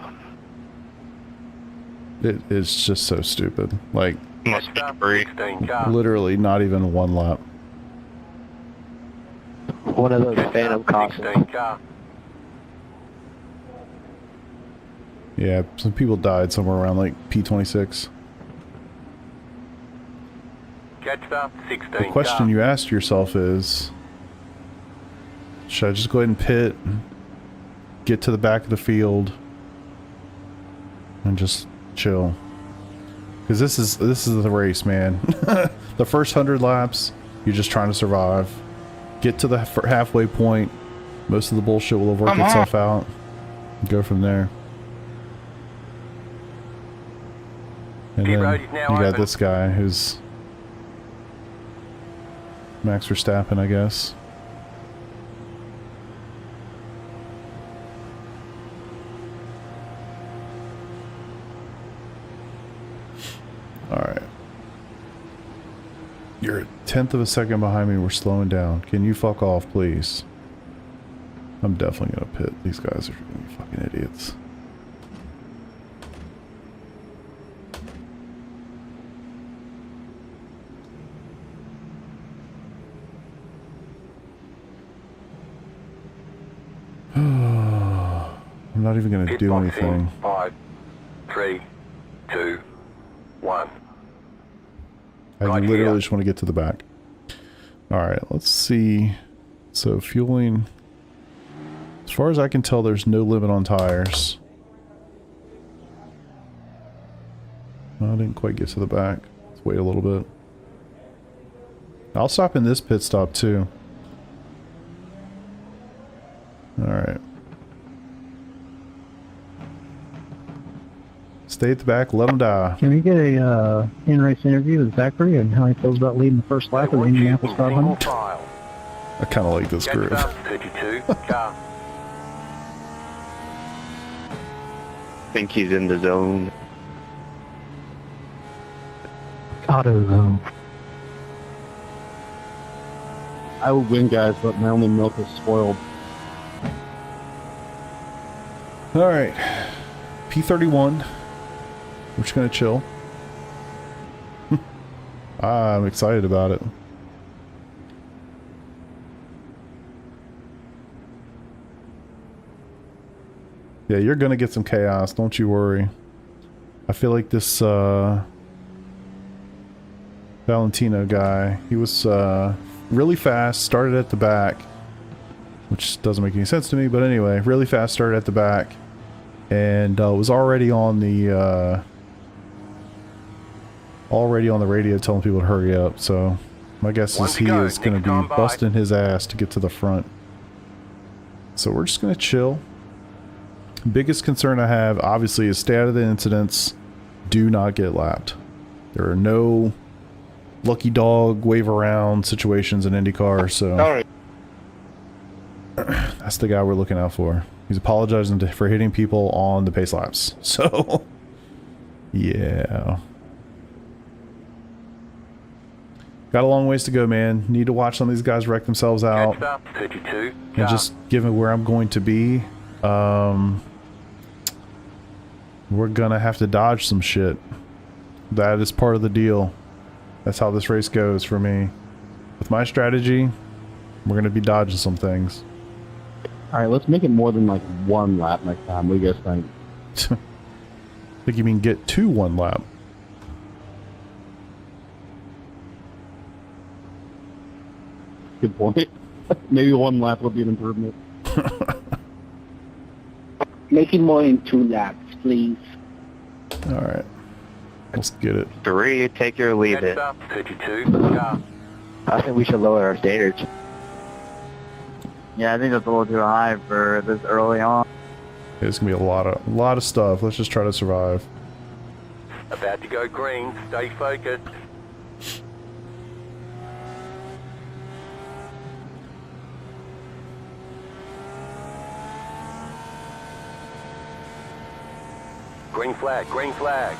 It is just so stupid. Like, Must Catch be up, free. 16 car. literally not even one lap. One of those Catch phantom up, costumes. 16 car. Yeah, some people died somewhere around like P26. Catch up, 16 The question car. you asked yourself is, should I just go ahead and pit, get to the back of the field, and just chill? Because this is the race, man. The first 100 laps, you're just trying to survive. Get to the halfway point, most of the bullshit will have worked itself out. Go from there. And Pit then road is now you got open. this guy who's Max Verstappen, I guess. Alright. You're a tenth of a second behind me. We're slowing down. Can you fuck off, please? I'm definitely gonna pit. These guys are gonna be fucking idiots. I'm not even gonna Pit do box anything. in 5, 3, 2, 1. I Right literally here. just want to get to the back. Alright, let's see. So fueling. As far as I can tell, there's no limit on tires. I didn't quite get to the back. Let's wait a little bit. I'll stop in this pit stop too. Alright. Stay at the back, let them die. Can we get a in-race interview with Zachary and how he feels about leading the first lap of the Indianapolis 500? I kind of like this group. 32, car. Think he's in the zone. Auto zone. I will win, guys, but my only milk is spoiled. Alright. P31. We're just gonna chill. I'm excited about it. Yeah, you're gonna get some chaos, don't you worry. I feel like this Valentino guy, he was really fast, started at the back, which doesn't make any sense to me, but anyway, really fast, started at the back, and was already on the radio telling people to hurry up. So my guess is he is going to be busting his ass to get to the front. So we're just going to chill. Biggest concern I have, obviously, is stay out of the incidents. Do not get lapped. There are no lucky dog wave around situations in IndyCar, so that's the guy we're looking out for. He's apologizing for hitting people on the pace laps. So yeah, got a long ways to go, man. Need to watch some of these guys wreck themselves out. 32, and just given where I'm going to be, we're gonna have to dodge some shit. That is part of the deal. That's how this race goes for me. With my strategy, we're gonna be dodging some things. Alright, let's make it more than like one lap next time. What do you guys think? I think you mean get to one lap. Good point. Maybe one lap will be an improvement. Make it more than 2 laps, please. Alright. Let's get it. 3, take your leave it. 32, car. I think we should lower our standards. Yeah, I think that's a little too high for this early on. It's gonna be a lot of stuff. Let's just try to survive. About to go green, stay focused. Green flag, green flag.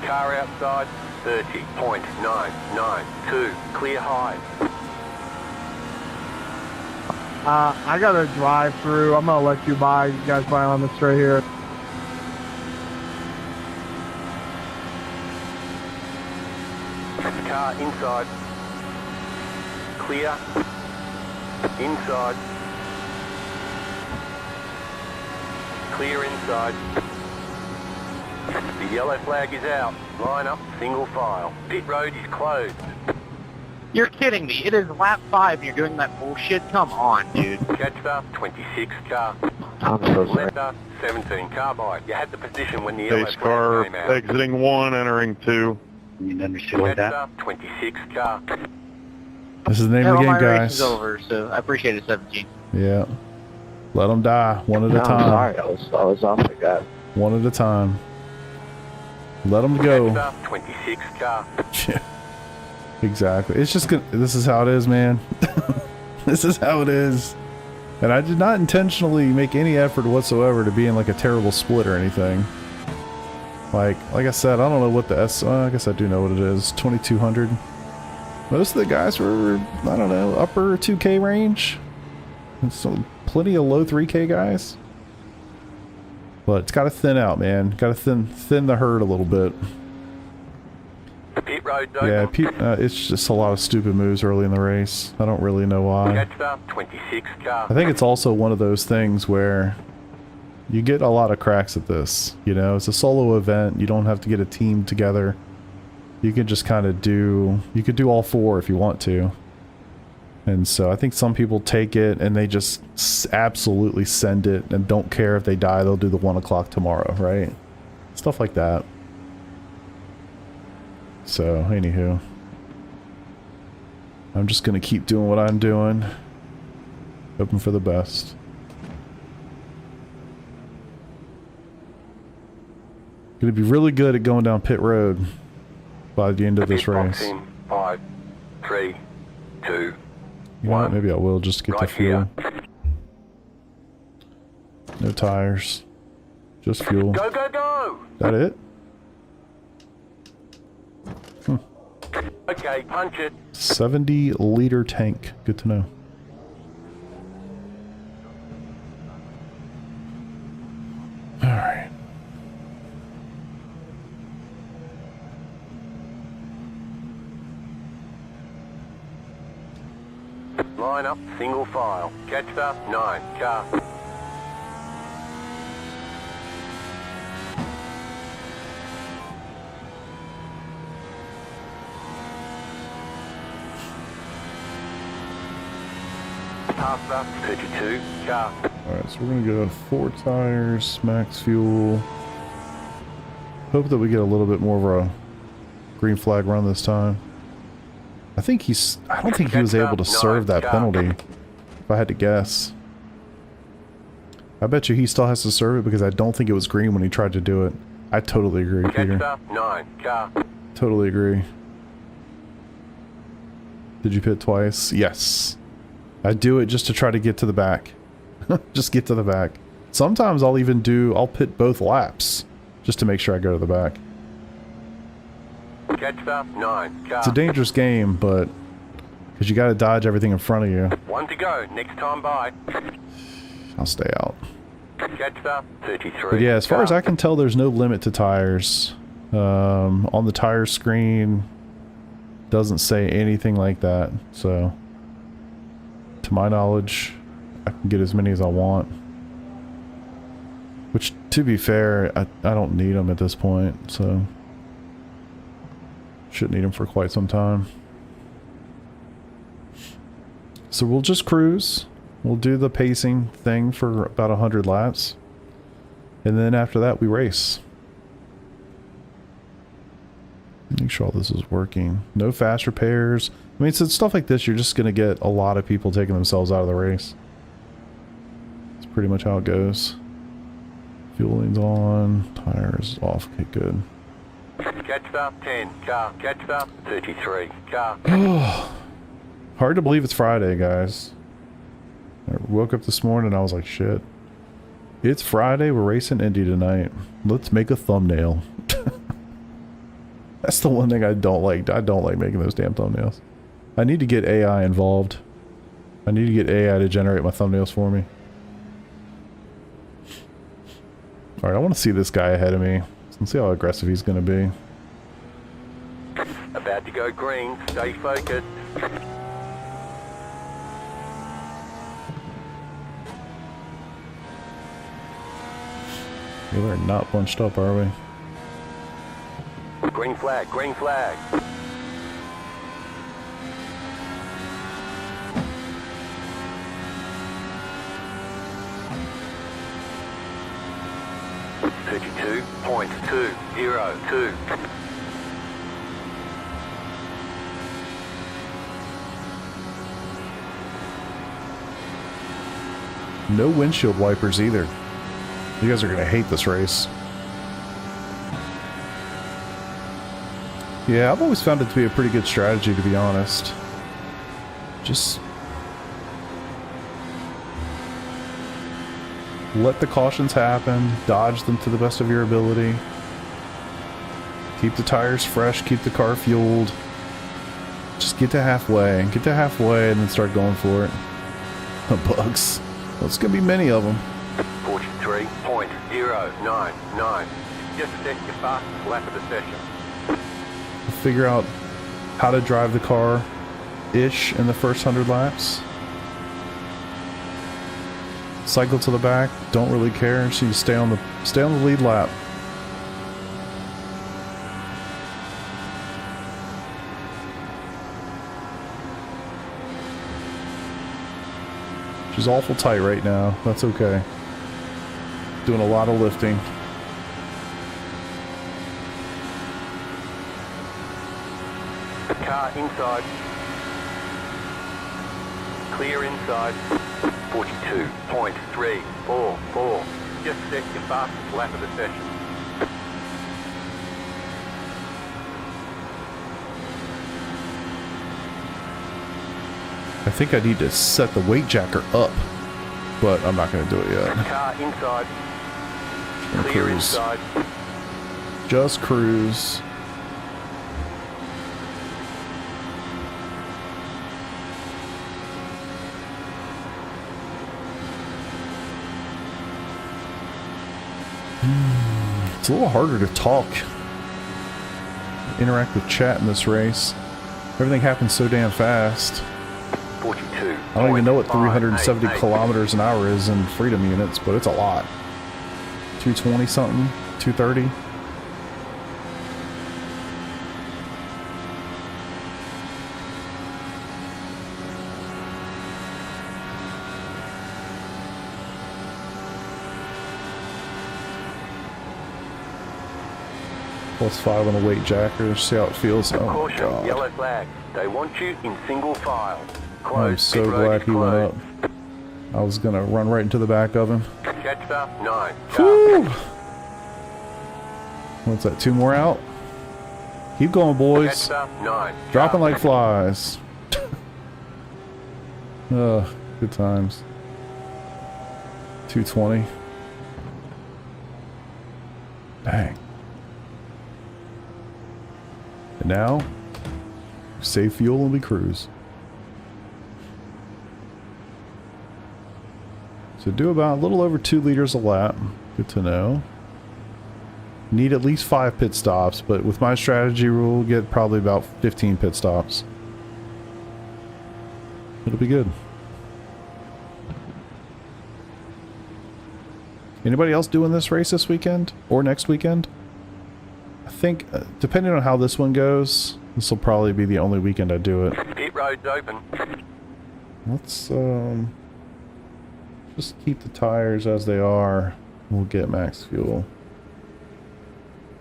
Car outside, 30.992, clear high. I got a drive through. I'm gonna let you buy. You guys buy on this right here. Car inside. Clear. Inside. Clear inside. The yellow flag is out. Line up, single file. Pit road is closed. You're kidding me. It is lap 5 and you're doing that bullshit? Come on, dude. Catcher, 26 car. I'm so sorry. Lefter, 17 carbide. You had the position when the yellow Pace flag car came out. exiting 1, entering 2. You understood like that? Catcher, 26 car. This is the name Yeah, of the well, game, my race guys. is over, so I appreciate it, 17. Yeah. Let them die, one at No, a I'm time. sorry. I was off the gut. One at a time. Let them go. Catcher, 26 car. Yeah. Exactly. It's just gonna, this is how it is, man. This is how it is. And I did not intentionally make any effort whatsoever to be in like a terrible split or anything. Like I said, I don't know what the I guess I do know what it is. 2200. Most of the guys were, I don't know, upper 2K range. And so plenty of low 3K guys. But it's got to thin out, man. Got to thin the herd a little bit. Pit road's open. Yeah, it's just a lot of stupid moves early in the race. I don't really know why. Catcher, 26 car. I think it's also one of those things where you get a lot of cracks at this. You know, it's a solo event. You don't have to get a team together. You can just kind of you could do all 4 if you want to. And so I think some people take it and they just absolutely send it and don't care if they die, they'll do the 1 o'clock tomorrow, right? Stuff like that. So, anywho. I'm just gonna keep doing what I'm doing. Hoping for the best. Gonna be really good at going down pit road by the end of this race. 5, 3, 2, You know what? Maybe I will just to get the fuel. No tires. Just fuel. Go, go, go! That it? Okay, punch it. 70-liter tank. Good to know. Alright. Line up, single file. Catch the 9 car. Pass the 32 car. Alright, so we're gonna go 4 tires, max fuel. Hope that we get a little bit more of a green flag run this time. I don't think he was able to serve that penalty, if I had to guess. I bet you he still has to serve it because I don't think it was green when he tried to do it. I totally agree, Peter. Catch the 9 car. Totally agree. Did you pit twice? Yes. I do it just to try to get to the back. Just get to the back. Sometimes I'll pit both laps just to make sure I go to the back. Catch the 9 car. It's a dangerous game, but because you got to dodge everything in front of you. 1 to go. Next time by. I'll stay out. Catch the 33. But yeah, as far as I can tell, there's no limit to tires. On the tire screen, doesn't say anything like that. So, to my knowledge, I can get as many as I want. Which, to be fair, I don't need them at this point, so shouldn't need them for quite some time. So we'll just cruise. We'll do the pacing thing for about 100 laps. And then after that, we race. Make sure all this is working. No fast repairs. I mean, so stuff like this, you're just going to get a lot of people taking themselves out of the race. That's pretty much how it goes. Fueling's on. Tires off. Okay, good. Catch the 10 car. Catch the 33 car. Hard to believe it's Friday, guys. I woke up this morning and I was like, shit. It's Friday. We're racing Indy tonight. Let's make a thumbnail. That's the one thing I don't like. I don't like making those damn thumbnails. I need to get AI involved. I need to get AI to generate my thumbnails for me. Alright, I want to see this guy ahead of me. Let's see how aggressive he's going to be. About to go green. Stay focused. Yeah, we're not bunched up, are we? Green flag. Green flag. .202. No windshield wipers either. You guys are going to hate this race. Yeah, I've always found it to be a pretty good strategy, to be honest. Just let the cautions happen, dodge them to the best of your ability. Keep the tires fresh, keep the car fueled. Just get to halfway, and then start going for it. Bugs. Well, it's going to be many of them. 43.099. Just set your fastest lap of the session. Figure out how to drive the car-ish in the first 100 laps. Cycle to the back, don't really care, so you stay on the lead lap. She's awful tight right now. That's okay. Doing a lot of lifting. Car inside. Clear inside. 42.344. Just set your fastest lap of the session. I think I need to set the weight jacker up, but I'm not going to do it yet. Car inside. Clear Clear cruise. inside. Just cruise. It's a little harder to talk, interact with chat in this race. Everything happens so damn fast. 42. I don't even know what 370 kilometers an hour is in freedom units, but it's a lot. 220 something, 230. +5 on the weight jacker. See how it feels. Oh my Caution, god. yellow flag. They want you in single file. I'm Close. so Pit road glad is he went closed. up. I was gonna run right into the back of him. Catch up 9. Whew. What's that? 2 more out? Keep going, boys. Catch up 9. Dropping like flies. Ugh, good times. 220. Dang. And now, save fuel and we cruise. So do about a little over 2 liters a lap. Good to know. Need at least 5 pit stops, but with my strategy rule, get probably about 15 pit stops. It'll be good. Anybody else doing this race this weekend or next weekend? I think, depending on how this one goes, this will probably be the only weekend I do it. Pit road's open. Let's just keep the tires as they are. We'll get max fuel.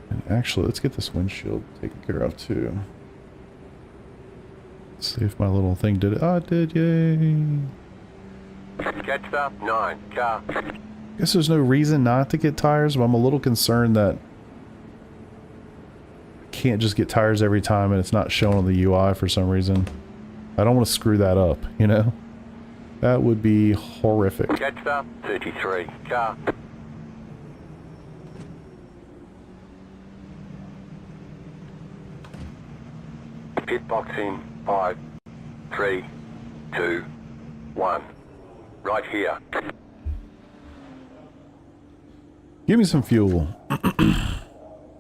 And actually, let's get this windshield taken care of too. Let's see if my little thing did it. Oh, it did, yay. Catch up 9. Car. Guess there's no reason not to get tires, but I'm a little concerned that I can't just get tires every time and it's not shown on the UI for some reason. I don't want to screw that up, you know? That would be horrific. Catch up 33. Car. Pit box in 5, 3, 2, 1. Right here. Give me some fuel.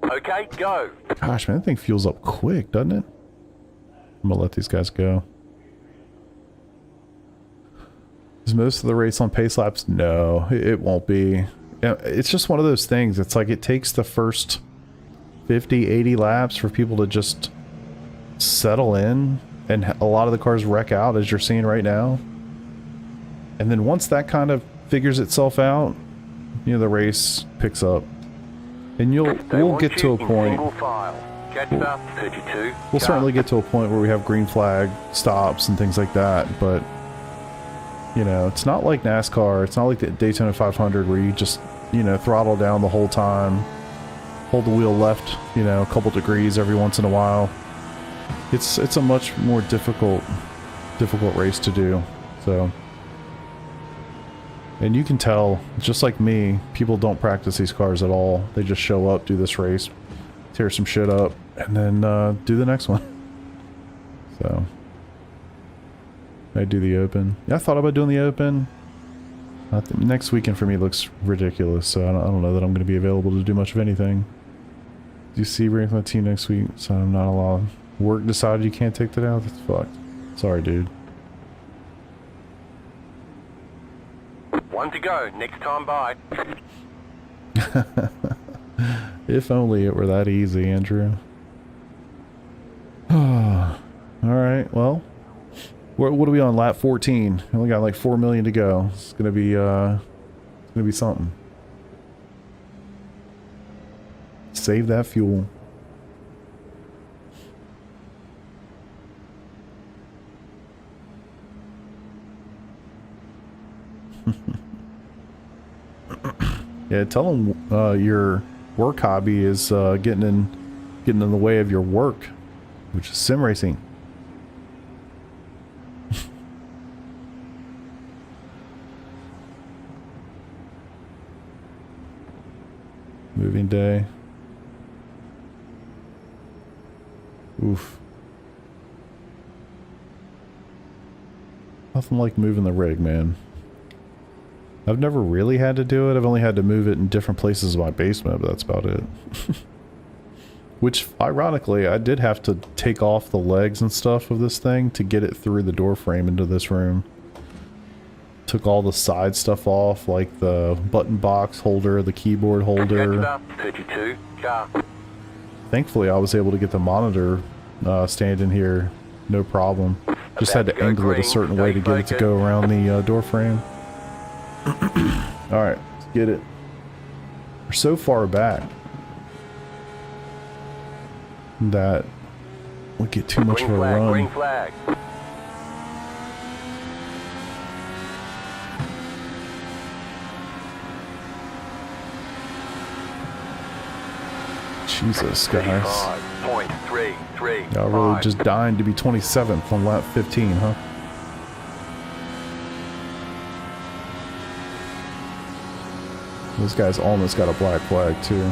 Okay, go. Gosh, man, that thing fuels up quick, doesn't it? I'm gonna let these guys go. Is most of the race on pace laps? No, it won't be. It's just one of those things. It's like it takes the first 50, 80 laps for people to just settle in, and a lot of the cars wreck out, as you're seeing right now. And then once that kind of figures itself out, you know, the race picks up. And we'll get to a point. We'll certainly get to a point where we have green flag stops and things like that, but you know, it's not like NASCAR. It's not like the Daytona 500 where you just, you know, throttle down the whole time, hold the wheel left, you know, a couple degrees every once in a while. It's a much more difficult race to do. So, and you can tell, just like me, people don't practice these cars at all. They just show up, do this race, tear some shit up, and then do the next one. So I do the Open. Yeah, I thought about doing the Open. Next weekend for me looks ridiculous, so I don't know that I'm going to be available to do much of anything. Do you see running with my team next week? So I'm not allowed. Work decided you can't take that out? That's fucked. Sorry, dude. 1 to go. Next time by. If only it were that easy, Andrew. Alright, well. What are we on? Lap 14. We only got like 4 million to go. It's gonna be something. Save that fuel. Yeah, tell them your work hobby is getting in the way of your work, which is sim racing. Moving day. Oof. Nothing like moving the rig, man. I've never really had to do it. I've only had to move it in different places in my basement, but that's about it. Which, ironically, I did have to take off the legs and stuff of this thing to get it through the door frame into this room. Took all the side stuff off, like the button box holder, the keyboard holder. 32, car. Thankfully, I was able to get the monitor standing here, no problem. Just had to angle it a certain way to get it to go around the door frame. Alright, let's get it. We're so far back that we get too much of a run. Green flag. Jesus, guys. 35.33. Y'all really just dying to be 27th on lap 15, huh? This guy's almost got a black flag, too.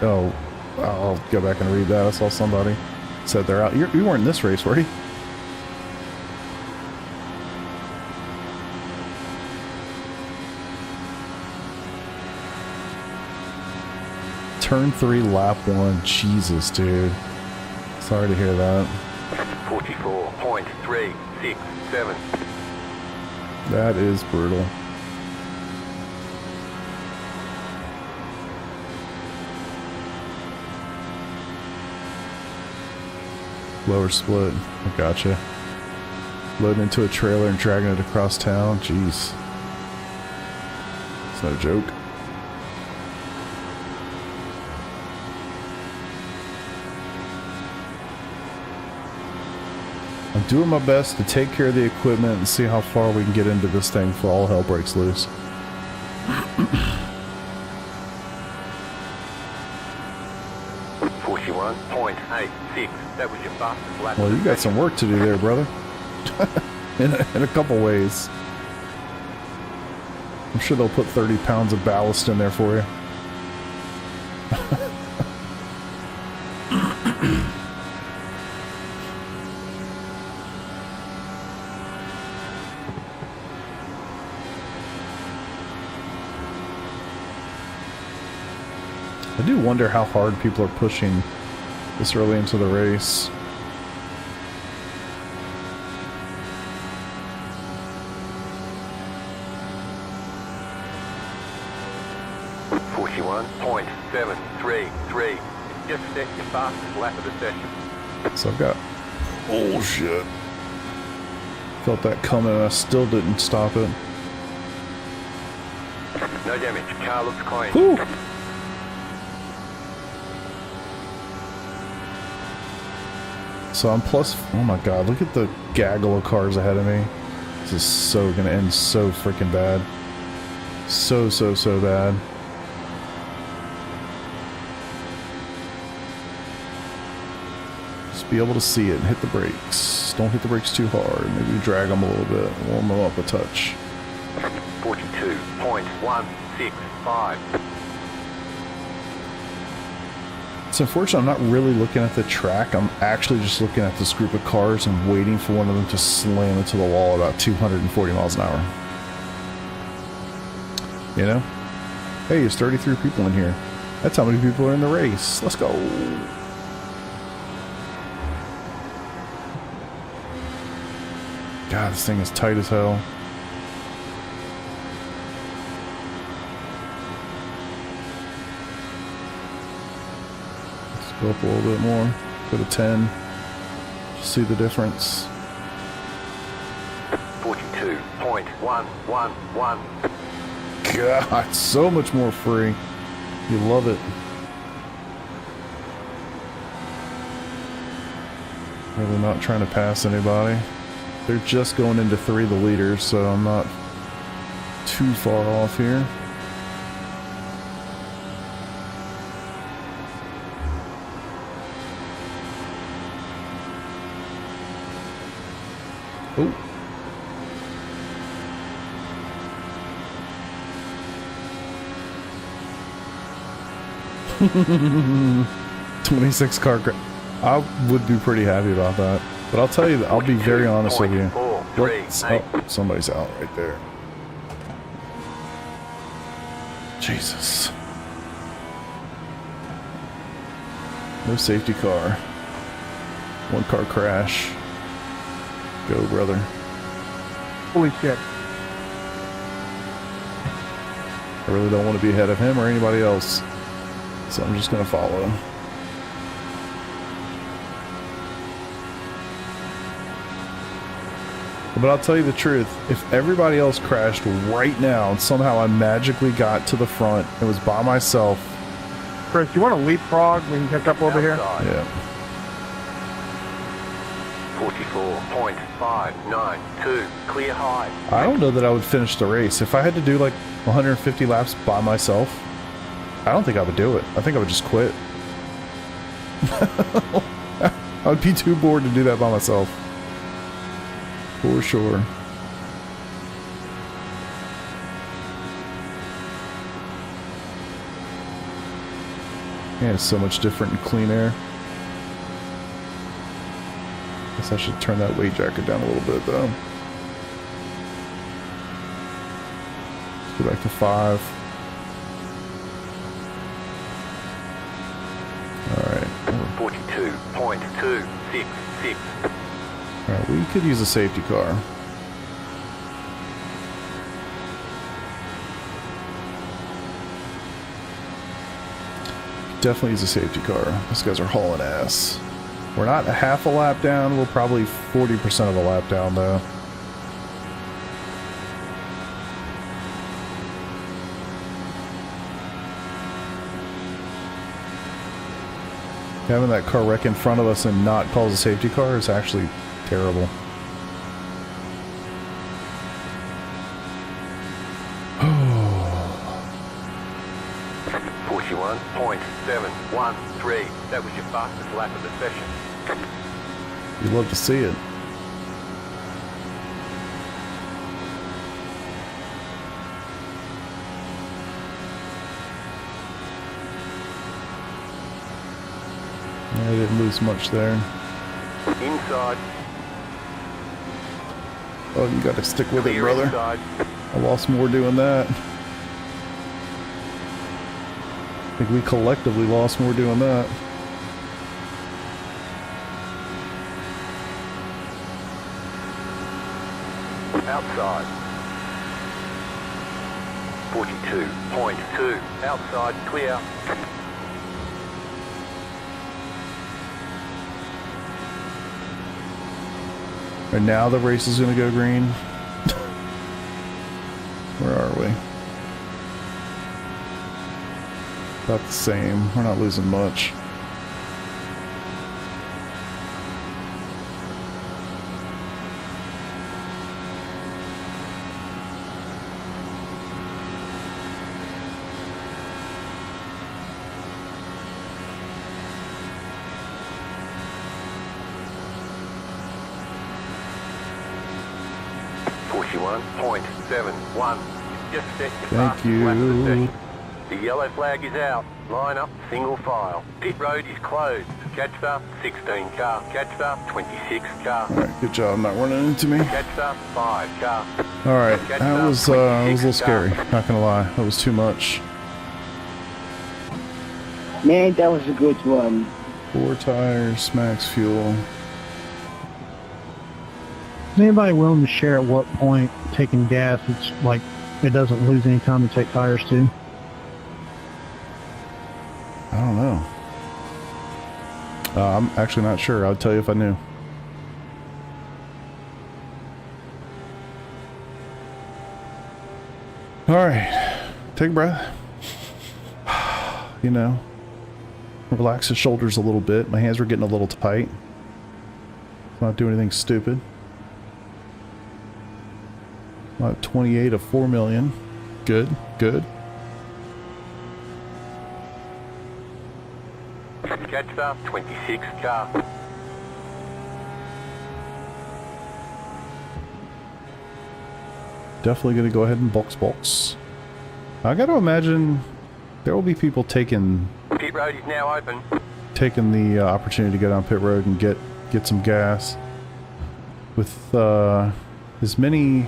Oh, I'll go back and read that. I saw somebody said they're out. You weren't in this race, were you? Turn 3, lap 1. Jesus, dude. Sorry to hear that. 44.367. That is brutal. Lower split. I gotcha. Loading into a trailer and dragging it across town. Jeez. It's no joke. I'm doing my best to take care of the equipment and see how far we can get into this thing before all hell breaks loose. That was your fastest lap. Well, you got some work to do there, brother. in a couple ways. I'm sure they'll put 30 pounds of ballast in there for you. I do wonder how hard people are pushing this early into the race. .733. Just set your fastest lap of the session. So I've got... Oh, shit. Felt that coming and I still didn't stop it. No damage. Car looks clean. Whew. So I'm plus... Oh my god, look at the gaggle of cars ahead of me. This is so gonna end so freaking bad. So bad. Just be able to see it and hit the brakes. Don't hit the brakes too hard. Maybe drag them a little bit. Warm them up a touch. 42.165. It's unfortunate I'm not really looking at the track. I'm actually just looking at this group of cars and waiting for one of them to slam into the wall at about 240 miles an hour. You know? Hey, there's 33 people in here. That's how many people are in the race. Let's go. God, this thing is tight as hell. Go up a little bit more. Go to 10. Just see the difference. 42.111. God, so much more free. You love it. Really not trying to pass anybody. They're just going into 3 of the leaders, so I'm not too far off here. Oh. $26 car crash. I would be pretty happy about that. But I'll tell you, I'll be very honest with you. What's, oh, somebody's out right there. Jesus. No safety car. 1 car crash. Go, brother. Holy shit. I really don't want to be ahead of him or anybody else. So I'm just going to follow him. But I'll tell you the truth, if everybody else crashed right now and somehow I magically got to the front and was by myself. Chris, you want to leapfrog? We can catch up over here. Yeah. 44.592. Clear high. I don't know that I would finish the race. If I had to do like 150 laps by myself, I don't think I would do it. I think I would just quit. I would be too bored to do that by myself. For sure. Yeah, it's so much different in clean air. Guess I should turn that weight jacket down a little bit though. Let's go back to 5. Alright. 42.266. Alright, we could use a safety car. Definitely use a safety car. These guys are hauling ass. We're not a half a lap down. We're probably 40% of a lap down, though. Having that car wreck in front of us and not call a safety car is actually terrible. Oh. 41.713. That was your fastest lap of the session. You'd love to see it. I didn't lose much there. Inside. Oh, you got to stick with it, brother. Inside. I lost more doing that. I think we collectively lost more doing that. Outside. 42.2. Outside, clear. And now the race is going to go green. Where are we? About the same. We're not losing much. Just set your Thank fastest lap of the you. session. The yellow flag is out. Line up, single file. Pit road is closed. Catch up, 16 car. Catch up, 26 car. Alright, good job not running into me. Catch up, 5 car. Alright, Catch that up, was a little 26 scary. car. Not gonna lie, that was too much. Man, that was a good one. 4 tires, max fuel. Is anybody willing to share at what point taking gas, it's like it doesn't lose any time to take tires too? I don't know. I'm actually not sure. I'll tell you if I knew. Alright. Take a breath. You know. Relax the shoulders a little bit. My hands were getting a little tight. Not doing anything stupid. About 28 of 4 million. Good, good. Catch up, 26 car. Definitely going to go ahead and box. I got to imagine there will be people taking Pit road is now open. the opportunity to get on pit road and get some gas. With as many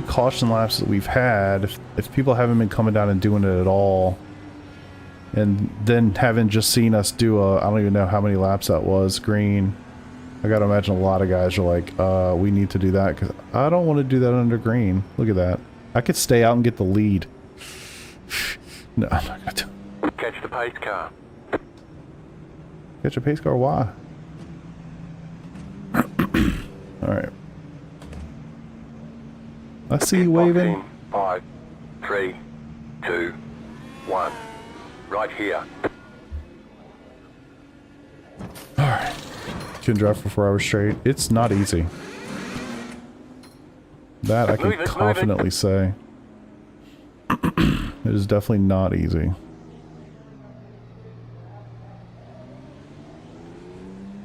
caution laps that we've had, if people haven't been coming down and doing it at all, and then haven't just seen us do I don't even know how many laps that was, green. I gotta imagine a lot of guys are like, we need to do that, because I don't want to do that under green. Look at that. I could stay out and get the lead. No, I'm not gonna do it. Catch the pace car. Catch a pace car, why? Alright. I see you waving. 5, 3, 2, 1. Right here. Alright. Can drive for 4 hours straight. It's not easy. That I can confidently say. It is definitely not easy.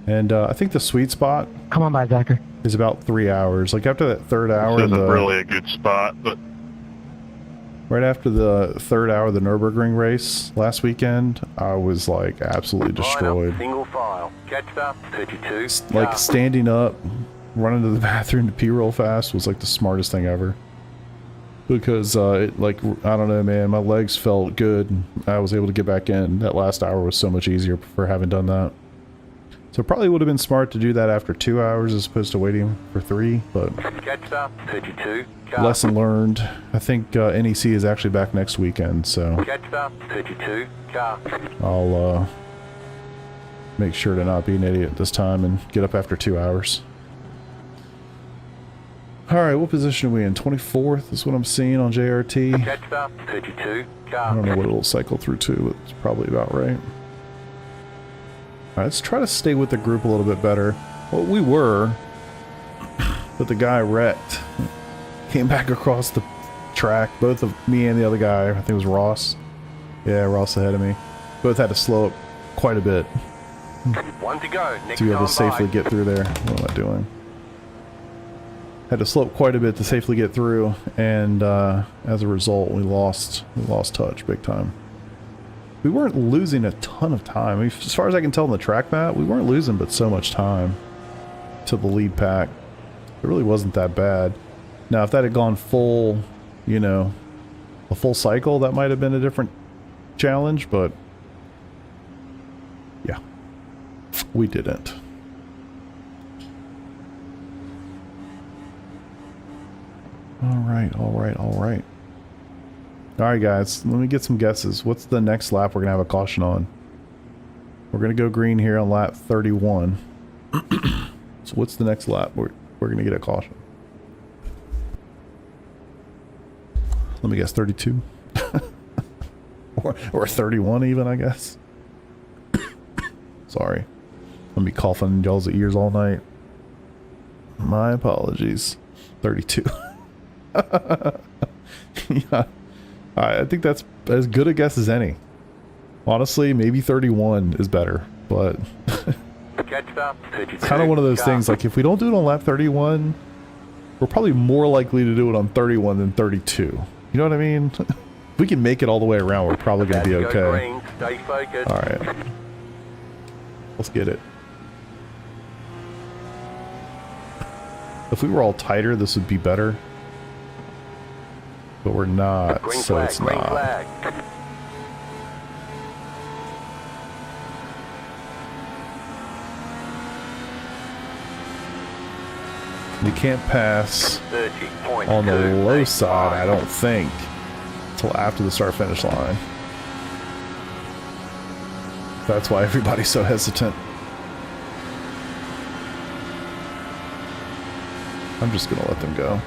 And I think the sweet spot, Come on by, Zachary. is about 3 hours. Like after that third hour, This isn't really a good spot, but right after the third hour of the Nürburgring race last weekend, I was like absolutely destroyed. Line up, single file. Catch up, 32. Like standing up, running to the bathroom to pee real fast was like the smartest thing ever. Because it, like, I don't know, man, my legs felt good. I was able to get back in. That last hour was so much easier for having done that. So it probably would have been smart to do that after 2 hours as opposed to waiting for 3, but Catch up, 32. Car. lesson learned. I think NEC is actually back next weekend, so Catch up, 32. Car. I'll make sure to not be an idiot this time and get up after 2 hours. Alright, what position are we in? 24th is what I'm seeing on JRT. Catch up, 32. Car. I don't know what it'll cycle through to, but it's probably about right. Alright, let's try to stay with the group a little bit better. Well, we were, but the guy wrecked. Came back across the track. Both of me and the other guy, I think it was Ross. Yeah, Ross ahead of me. Both had to slow up quite a bit One to go. Next to be able to time safely by. get through there. What am I doing? Had to slow up quite a bit to safely get through, and as a result, we lost touch big time. We weren't losing a ton of time. I mean, as far as I can tell on the track map, we weren't losing but so much time to the lead pack. It really wasn't that bad. Now, if that had gone full, you know, a full cycle, that might have been a different challenge, but yeah, we didn't. Alright, guys, let me get some guesses. What's the next lap we're going to have a caution on? We're going to go green here on lap 31. So what's the next lap we're going to get a caution? Let me guess, 32? or 31 even, I guess. Sorry. I'm going to be coughing in y'all's ears all night. My apologies. 32. Yeah, I think that's as good a guess as any. Honestly, maybe 31 is better, but it's kind of one of those things, like if we don't do it on lap 31, we're probably more likely to do it on 31 than 32. You know what I mean? If we can make it all the way around, we're probably going to be okay. Alright. Let's get it. If we were all tighter, this would be better. But we're not, Green so flag, it's green not. flag. We can't pass 30.2. on the low side, I don't think, until after the start-finish line. That's why everybody's so hesitant. I'm just gonna let them go.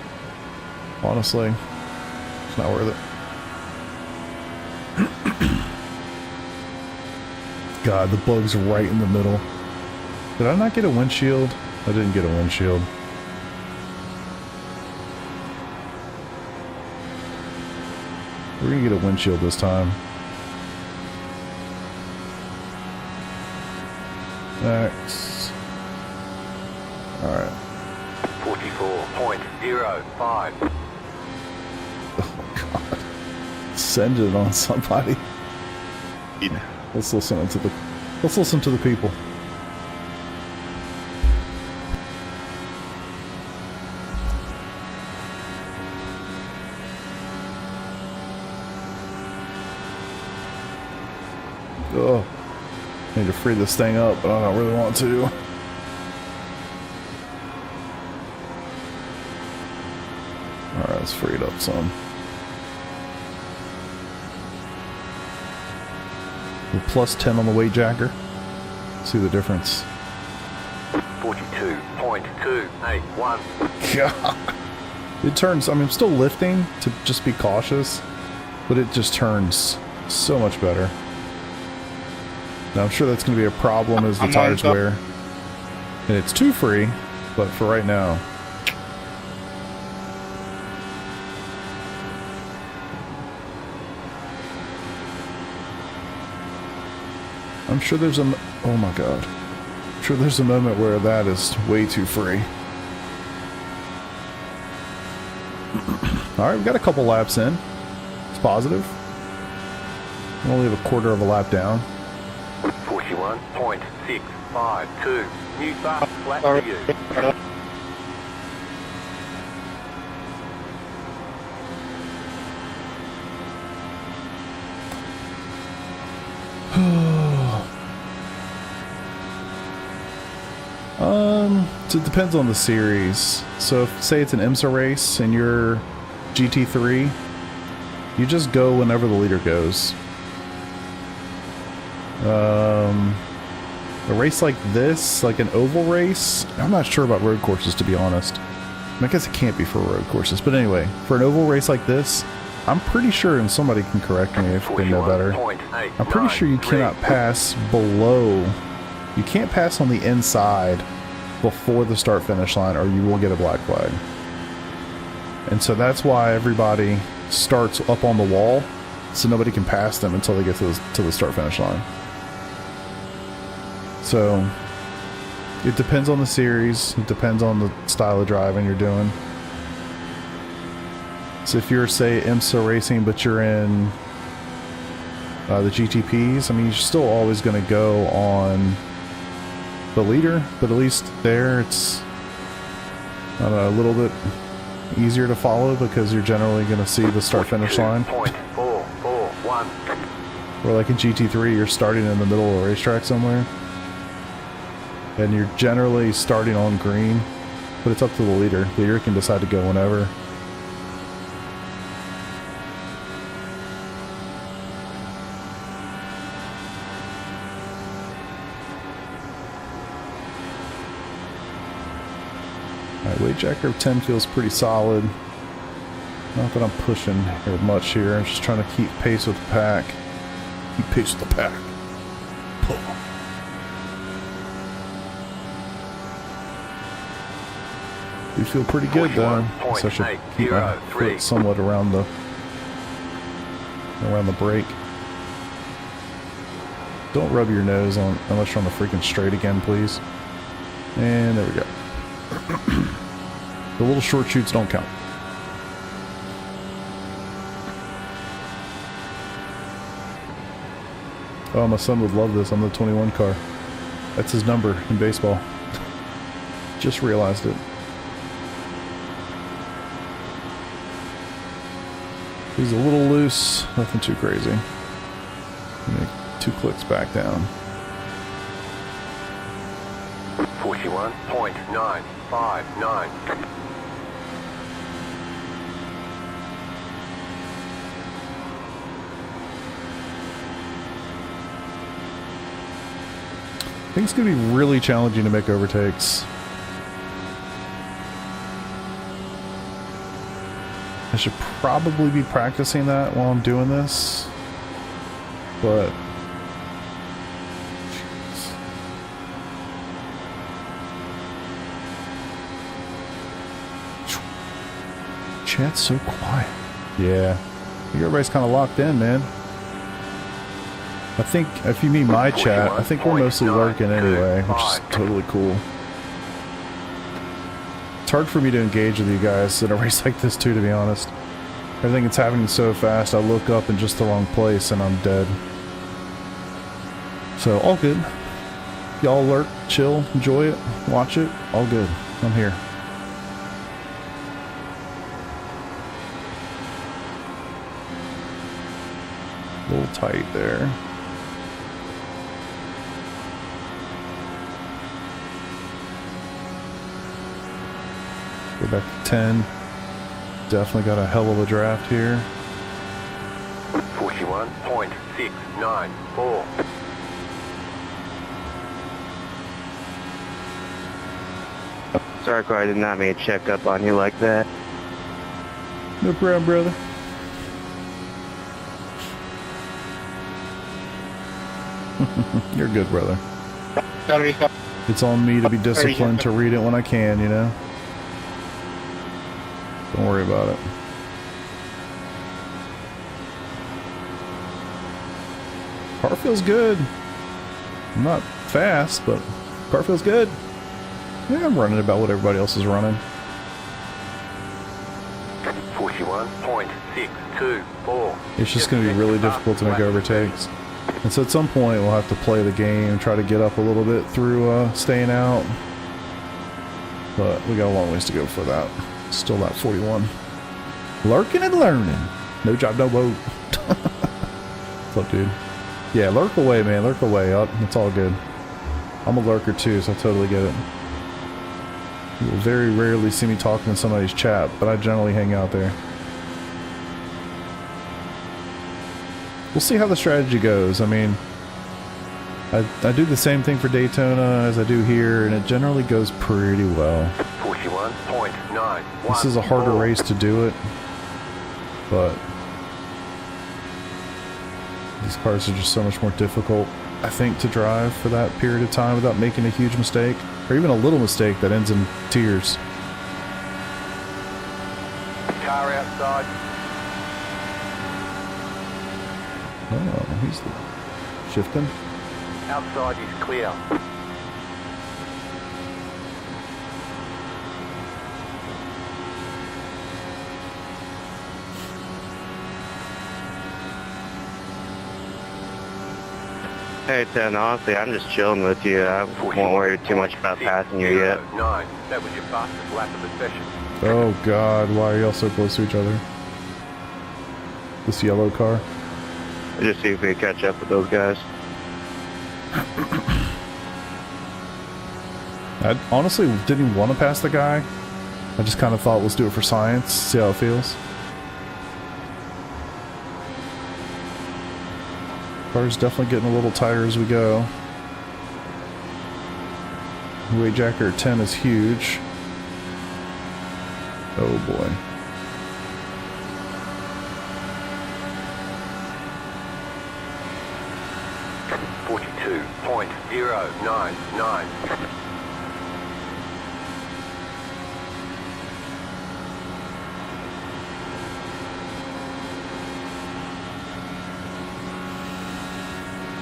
Honestly, it's not worth it. God, the bug's right in the middle. Did I not get a windshield? I didn't get a windshield. We're gonna get a windshield this time. Next. Alright. 44.05. Oh my god. Send it on somebody. Let's listen to the people. Oh, I need to free this thing up, but I don't really want to. Alright, let's free it up some. We're plus 10 on the weight jacker. See the difference. 42.281. God. It turns, I mean, I'm still lifting to just be cautious, but it just turns so much better. Now, I'm sure that's going to be a problem as the tires wear. And it's too free, but for right now. I'm sure there's a... Oh my god. I'm sure there's a moment where that is way too free. Alright, we've got a couple laps in. It's positive. We only have a quarter of a lap down. 41.652. New start, flat to you. So it depends on the series. So if, say it's an IMSA race and you're GT3, you just go whenever the leader goes. A race like this, like an oval race, I'm not sure about road courses, to be honest. I guess it can't be for road courses, but anyway, for an oval race like this, I'm pretty sure, and somebody can correct me if they know better, I'm pretty sure you cannot pass below, you can't pass on the inside before the start finish line or you will get a black flag. And so that's why everybody starts up on the wall, so nobody can pass them until they get to the start finish line. So it depends on the series, it depends on the style of driving you're doing. So if you're, say, IMSA racing, but you're in the GTPs, I mean, you're still always going to go on the leader, but at least there it's, I don't know, a little bit easier to follow because you're generally going to see the start finish line. 0.441. Where like in GT3, you're starting in the middle of a racetrack somewhere. And you're generally starting on green, but it's up to the leader. The leader can decide to go whenever. Alright, weight jacker of 10 feels pretty solid. Not that I'm pushing here much here. I'm just trying to keep pace with the pack. Keep pace with the pack. You feel pretty good though. So I should keep my foot somewhat around the brake. Don't rub your nose on unless you're on the freaking straight again, please. And there we go. The little short shoots don't count. Oh, my son would love this on the 21 car. That's his number in baseball. Just realized it. He's a little loose, nothing too crazy. Make 2 clicks back down. 41.959. think it's going to be really challenging to make overtakes. I should probably be practicing that while I'm doing this, but chat's so quiet. Yeah, I think everybody's kind of locked in, man. I think if you mean my chat, I think we're mostly lurking anyway, which is totally cool. It's hard for me to engage with you guys in a race like this too, to be honest. Everything is happening so fast, I look up in just the wrong place and I'm dead. So, all good. Y'all lurk, chill, enjoy it, watch it, all good. I'm here. A little tight there. Go back to 10. Definitely got a hell of a draft here. 41.694. Sorry, Car, I did not mean to check up on you like that. No problem, brother. You're good, brother. It's on me to be disciplined to read it when I can, you know? Don't worry about it. Car feels good. I'm not fast, but car feels good. Yeah, I'm running about what everybody else is running. 41.624. It's just going to be really difficult to make overtakes. And so at some point we'll have to play the game, try to get up a little bit through staying out. But we got a long ways to go for that. Still not 41. Lurking and learning. No job, no boat. What's up, dude? Yeah, lurk away, man. Lurk away. It's all good. I'm a lurker too, so I totally get it. You will very rarely see me talking in somebody's chat, but I generally hang out there. We'll see how the strategy goes. I mean, I do the same thing for Daytona as I do here, and it generally goes pretty well. 41.9. This is a harder race to do it, but these cars are just so much more difficult, I think, to drive for that period of time without making a huge mistake, or even a little mistake that ends in tears. Car outside. Oh, he's shifting. Outside is clear. Hey, Ted, honestly, I'm just chilling with you. I won't worry too much about passing you yet. 9. That was your fastest lap of the session. Oh God, why are y'all so close to each other? This yellow car. Just see if we can catch up with those guys. I honestly didn't want to pass the guy. I just kind of thought, let's do it for science, see how it feels. Car's definitely getting a little tighter as we go. Weight jacker 10 is huge. Oh boy. .099.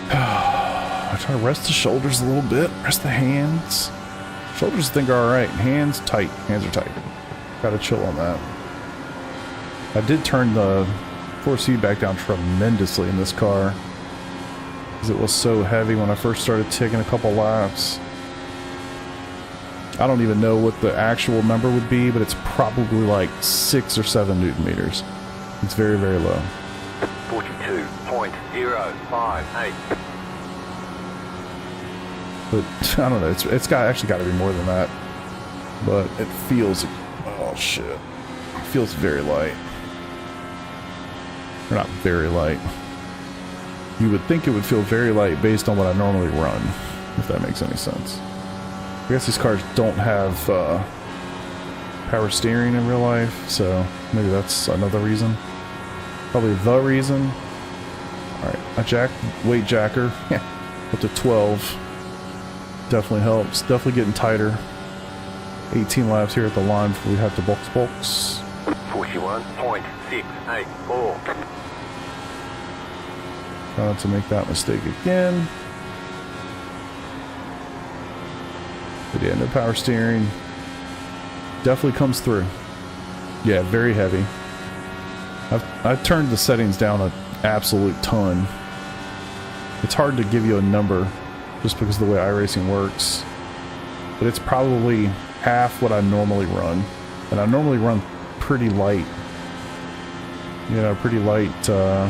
I try to rest the shoulders a little bit, rest the hands. Shoulders I think are alright. Hands tight. Hands are tight. Gotta chill on that. I did turn the force feedback down tremendously in this car, because it was so heavy when I first started taking a couple laps. I don't even know what the actual number would be, but it's probably like 6 or 7 Newton meters. It's very, very low. 42.058. But I don't know, it's actually got to be more than that. But it feels, oh shit, it feels very light. Or not very light. You would think it would feel very light based on what I normally run. if that makes any sense. I guess these cars don't have power steering in real life, so maybe that's another reason. Probably the reason. Alright, a weight jacker up to 12. Definitely helps. Definitely getting tighter. 18 laps here at the line before we have to box. 41.684. Try not to make that mistake again. But yeah, no power steering. Definitely comes through. Yeah, very heavy. I've turned the settings down an absolute ton. It's hard to give you a number just because of the way iRacing works. But it's probably half what I normally run. And I normally run pretty light. You know, pretty light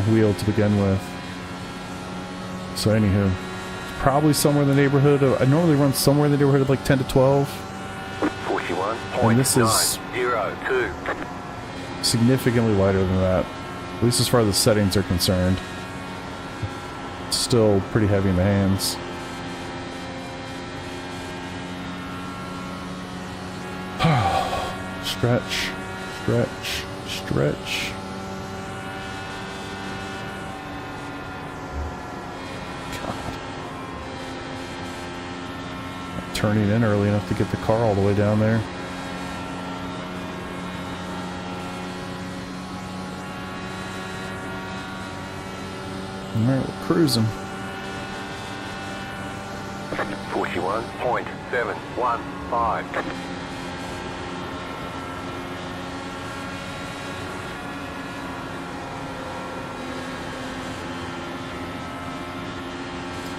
wheel to begin with. So anywho, probably somewhere in the neighborhood of, I normally run somewhere in the neighborhood of like 10 to 12. 41.902. And this is significantly lighter than that. At least as far as the settings are concerned. It's still pretty heavy in the hands. Stretch, stretch, stretch. God. Not turning in early enough to get the car all the way down there. Alright, we're cruising. 41.715.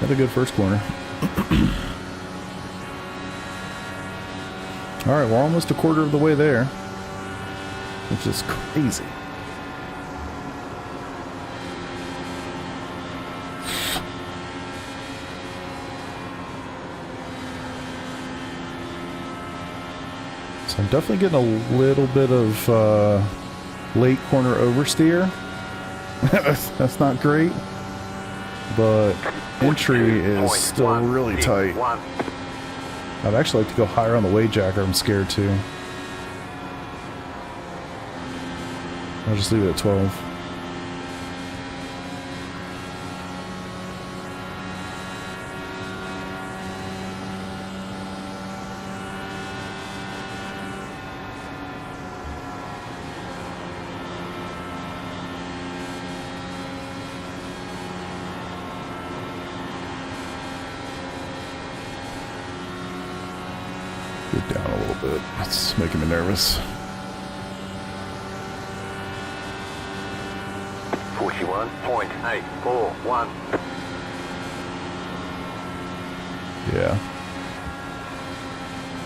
Had a good first corner. Alright, we're almost a quarter of the way there. Which is crazy. So I'm definitely getting a little bit of late corner oversteer. That's not great. But entry is still really tight. I'd actually like to go higher on the weight jacker. I'm scared too. I'll just leave it at 12. Get down a little bit. It's making me nervous. 41.841. Yeah.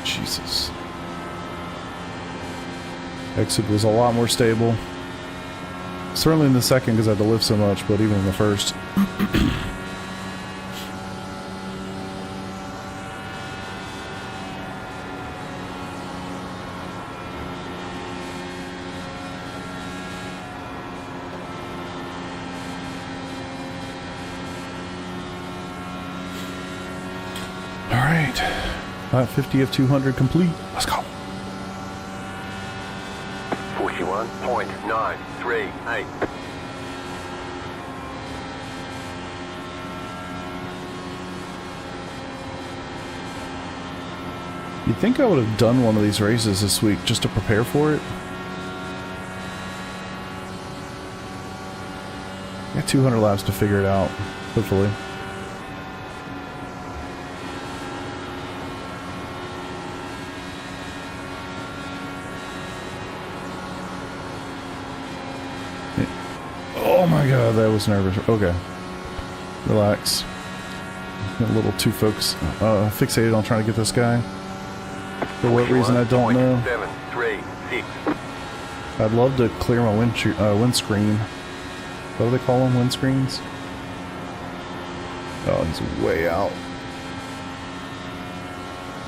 Jesus. Exit was a lot more stable. Certainly in the second because I had to lift so much, but even in the first. Alright. Lap 50 of 200 complete. Let's go. 41.938. You'd think I would have done one of these races this week just to prepare for it. I got 200 laps to figure it out, hopefully. Oh my god, that was nervous. Okay. Relax. Got a little too fixated on trying to get this guy. For what reason, I don't know. 736. I'd love to clear my windscreen. What do they call them? Windscreens? Oh, he's way out.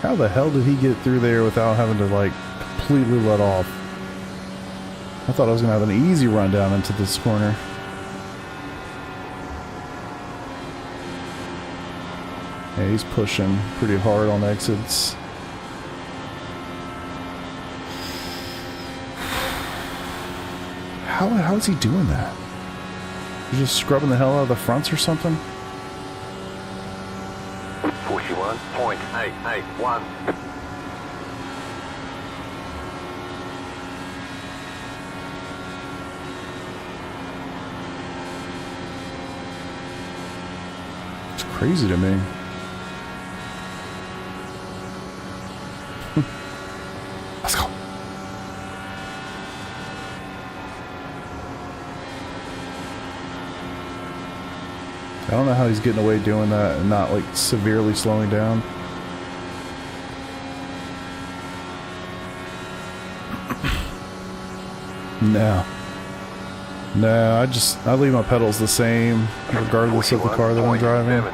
How the hell did he get through there without having to, like, completely let off? I thought I was going to have an easy run down into this corner. Yeah, he's pushing pretty hard on exits. How is he doing that? He's just scrubbing the hell out of the fronts or something? 41.881. It's crazy to me. Let's go. I don't know how he's getting away doing that and not like severely slowing down. No. No, I leave my pedals the same regardless of the car that I'm driving.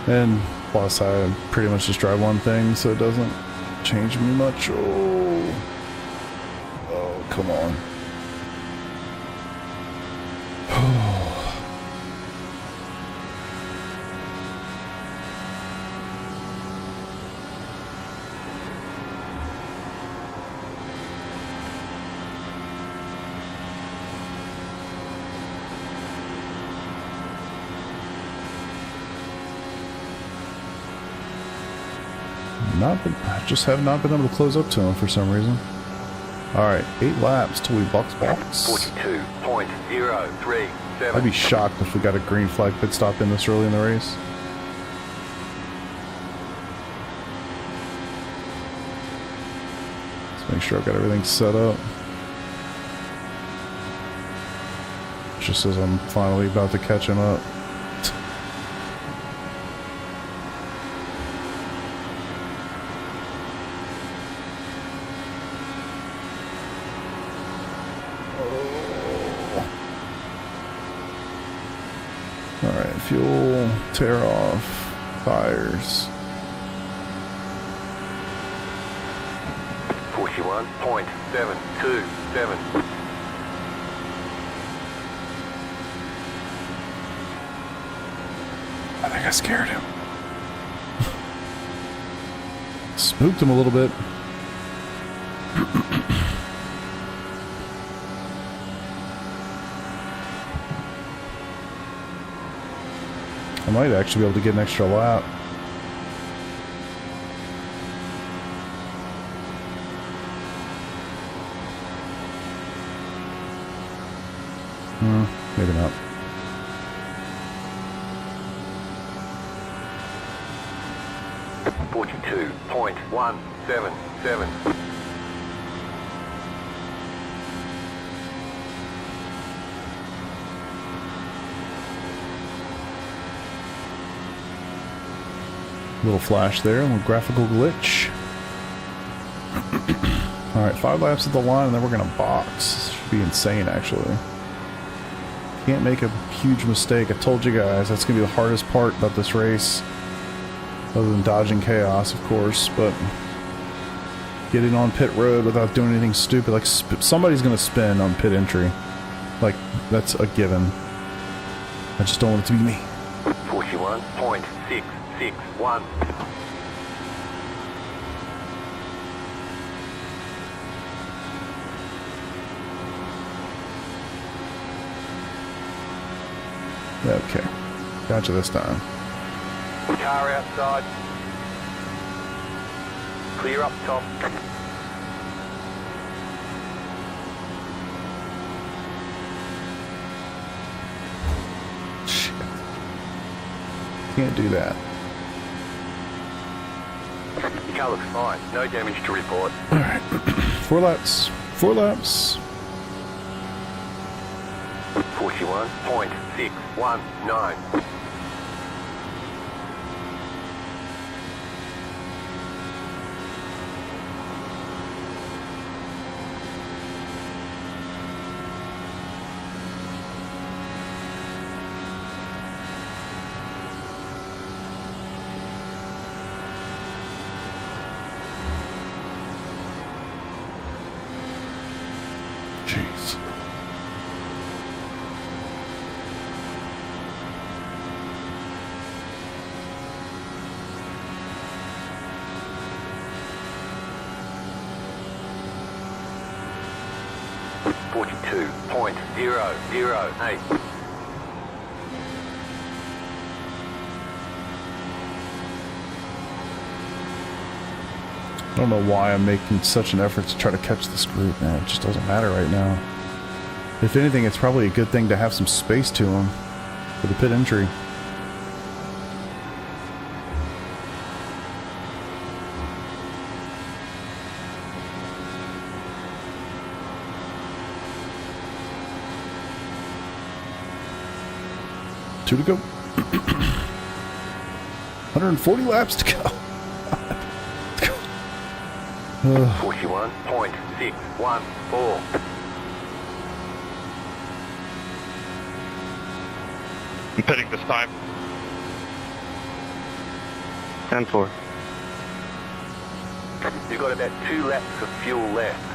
And plus I pretty much just drive one thing, so it doesn't change me much. Oh, come on. I just have not been able to close up to him for some reason. Alright, 8 laps till we box. 42.037. I'd be shocked if we got a green flag pit stop in this early in the race. Let's make sure I've got everything set up. Just as I'm finally about to catch him up. Alright, fuel, tear off, tires. 41.727. I think I scared him. Spooked him a little bit. I might actually be able to get an extra lap. Maybe not. .177. Little flash there, a little graphical glitch. Alright, 5 laps at the line and then we're gonna box. This should be insane actually. Can't make a huge mistake. I told you guys that's gonna be the hardest part about this race. Other than dodging chaos, of course, but getting on pit road without doing anything stupid. Like, somebody's gonna spin on pit entry. Like, that's a given. I just don't want it to be me. 41.661. Okay. Gotcha this time. Car outside. Clear up top. Shit. Can't do that. Your car looks fine. No damage to report. Alright. 4 laps. 4 laps. 41.619. Jeez. 42.008. I don't know why I'm making such an effort to try to catch this group, man. It just doesn't matter right now. If anything, it's probably a good thing to have some space to them for the pit entry. Two to go. 140 laps to go. 41.614. I'm pitting this time. 10-4. You've got about 2 laps of fuel left.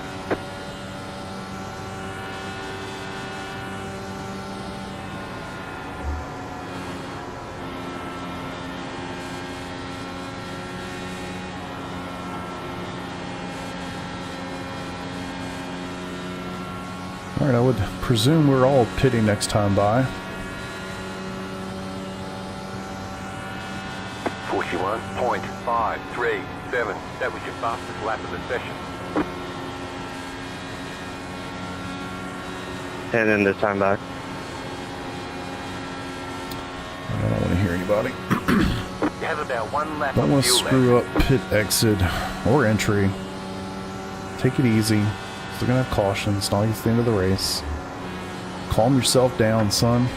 Alright, I would presume we're all pitting next time by. 41.537. That was your fastest lap of the session. And then this time back. I don't want to hear anybody. You have about 1 lap Don't of want to fuel screw left. up pit exit or entry. Take it easy. Still gonna have caution. It's not the end of the race. Calm yourself down, son.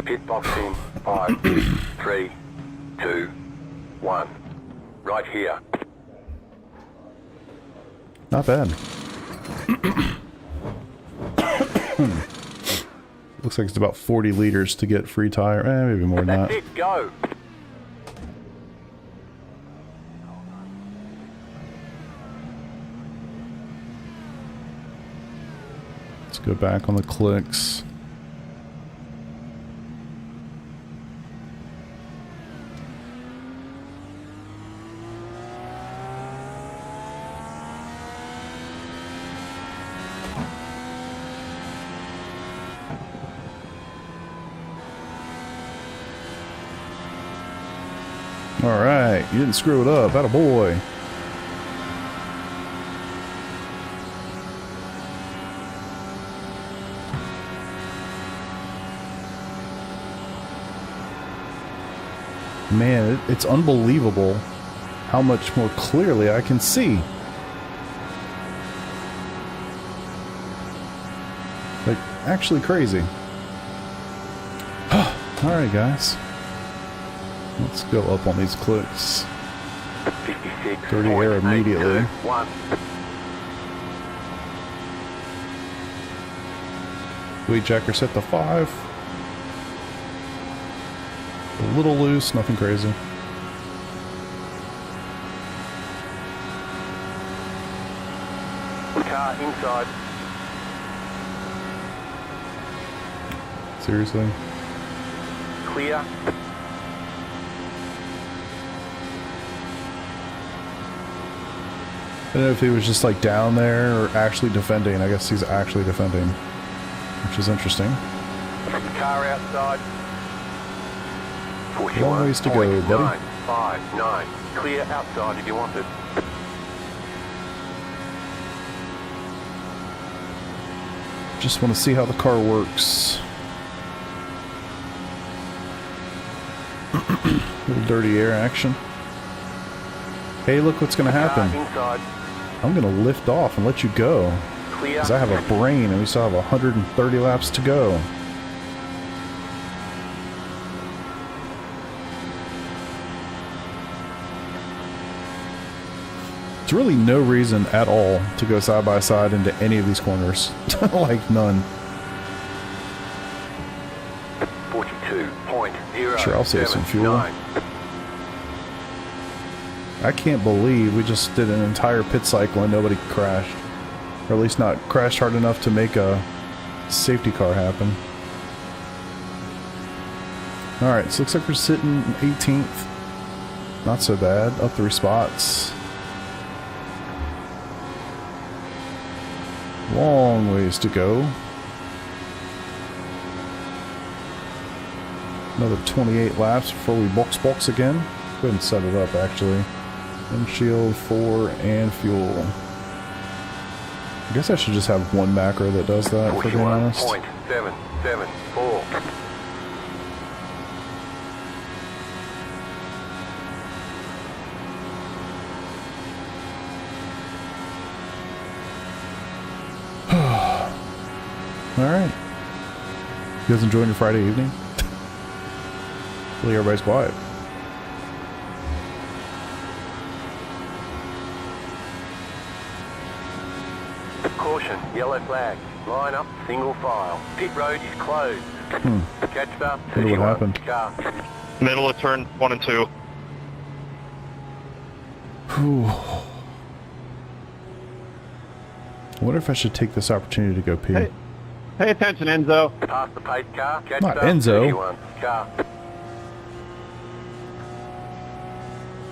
Pit box in 5, 3, 2, 1. Right here. Not bad. Looks like it's about 40 liters to get free tire. Maybe more than that. That's it, go. Let's go back on the clicks. Alright, you didn't screw it up. Atta boy. Man, it's unbelievable how much more clearly I can see. Like, actually crazy. Alright, guys. Let's go up on these clicks. 56. Dirty air immediately. 1. Weed jacker set to 5. A little loose, nothing crazy. Car inside. Seriously? Clear. I don't know if he was just like down there or actually defending. I guess he's actually defending, which is interesting. Car outside. Long ways to go, buddy. 959. Clear outside if you want it. Just want to see how the car works. Little dirty air action. Hey, look what's going to happen. Inside. I'm going to lift off and let you go. Clear. Because I have a brain and we still have 130 laps to go. There's really no reason at all to go side by side into any of these corners. Like none. 42.0. Sure, I'll save some fuel. I can't believe we just did an entire pit cycle and nobody crashed. Or at least not crashed hard enough to make a safety car happen. Alright, so looks like we're sitting 18th. Not so bad. Up 3 spots. Long ways to go. Another 28 laps before we box again. Go ahead and set it up actually. Windshield, 4, and fuel. I guess I should just have one macro that does that, for being honest. 41.774. Alright. You guys enjoying your Friday evening? Really, everybody's quiet. Caution, yellow flag. Line up, single file. Pit road is closed. Catch up, Wonder what 31 happened. car. Middle of turn 1 and 2. Whew. I wonder if I should take this opportunity to go pee. Hey, pay attention, Enzo. Past the pace car. Catch Not up, Enzo. 31 car.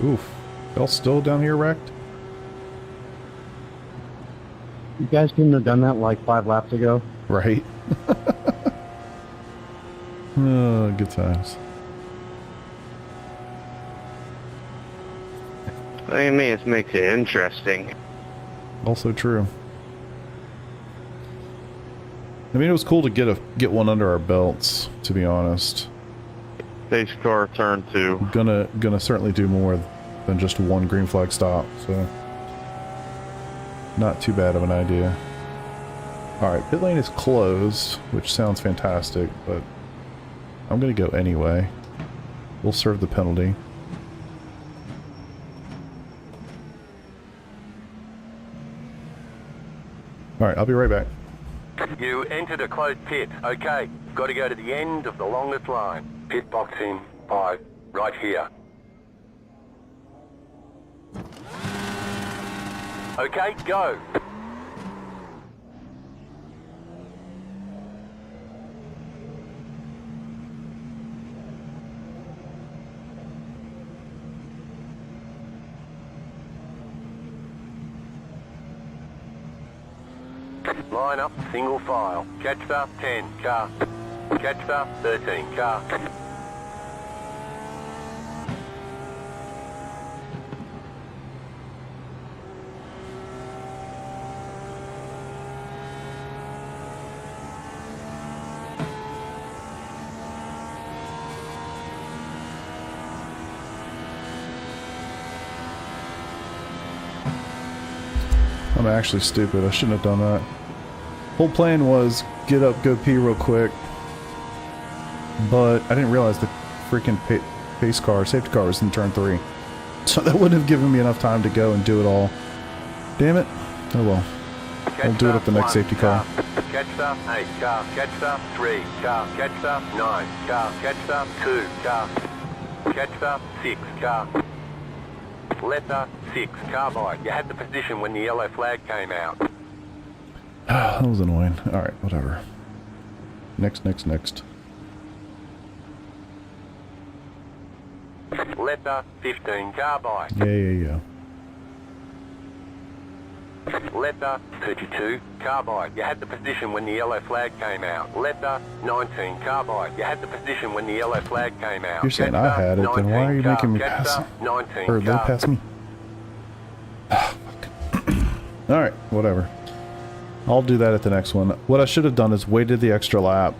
Oof. Y'all still down here wrecked? You guys couldn't have done that like 5 laps ago. Right. Oh, good times. What do you mean? It makes it interesting. Also true. I mean, it was cool to get one under our belts, to be honest. Pace car turn 2. Gonna certainly do more than just one green flag stop, so not too bad of an idea. Alright, pit lane is closed, which sounds fantastic, but I'm gonna go anyway. We'll serve the penalty. Alright, I'll be right back. You entered a closed pit. Okay, got to go to the end of the longest line. Pit box in 5, right here. Okay, go. Line up, single file. Catch the 10 car. Catch the 13 car. I'm actually stupid. I shouldn't have done that. Whole plan was get up, go pee real quick, but I didn't realize the freaking pace car, safety car was in turn 3. So that wouldn't have given me enough time to go and do it all. Damn it. Oh well. We'll do it at the next safety car. Catch the 8 car. Catch the 3 car. Catch the 9 car. Catch the 2 car. Catch the 6 car. Let the 6 car by. You had the position when the yellow flag came out. That was annoying. Alright, whatever. Next. Let the 15 car by. Yeah. Let the 32 car by. You had the position when the yellow flag came out. Let the 19 car by. You had the position when the yellow flag came out. You're saying I had it, then why are you making me pass? Or they pass me? Alright, whatever. I'll do that at the next one. What I should have done is waited the extra lap.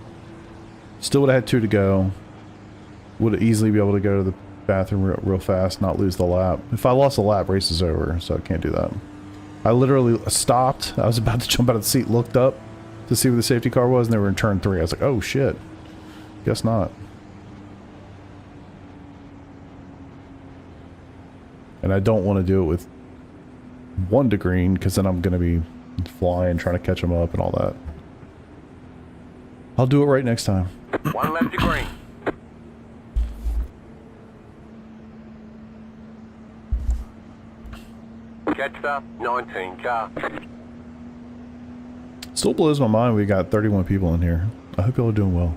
Still would have had 2 to go. Would have easily be able to go to the bathroom real fast, not lose the lap. If I lost a lap, race is over, so I can't do that. I literally stopped. I was about to jump out of the seat, looked up to see where the safety car was, and they were in turn 3. I was like, oh shit. Guess not. And I don't want to do it with 1 to green, because then I'm going to be flying, trying to catch them up and all that. I'll do it right next time. 1 left to green. Catch the 19 car. Still blows my mind we got 31 people in here. I hope y'all are doing well.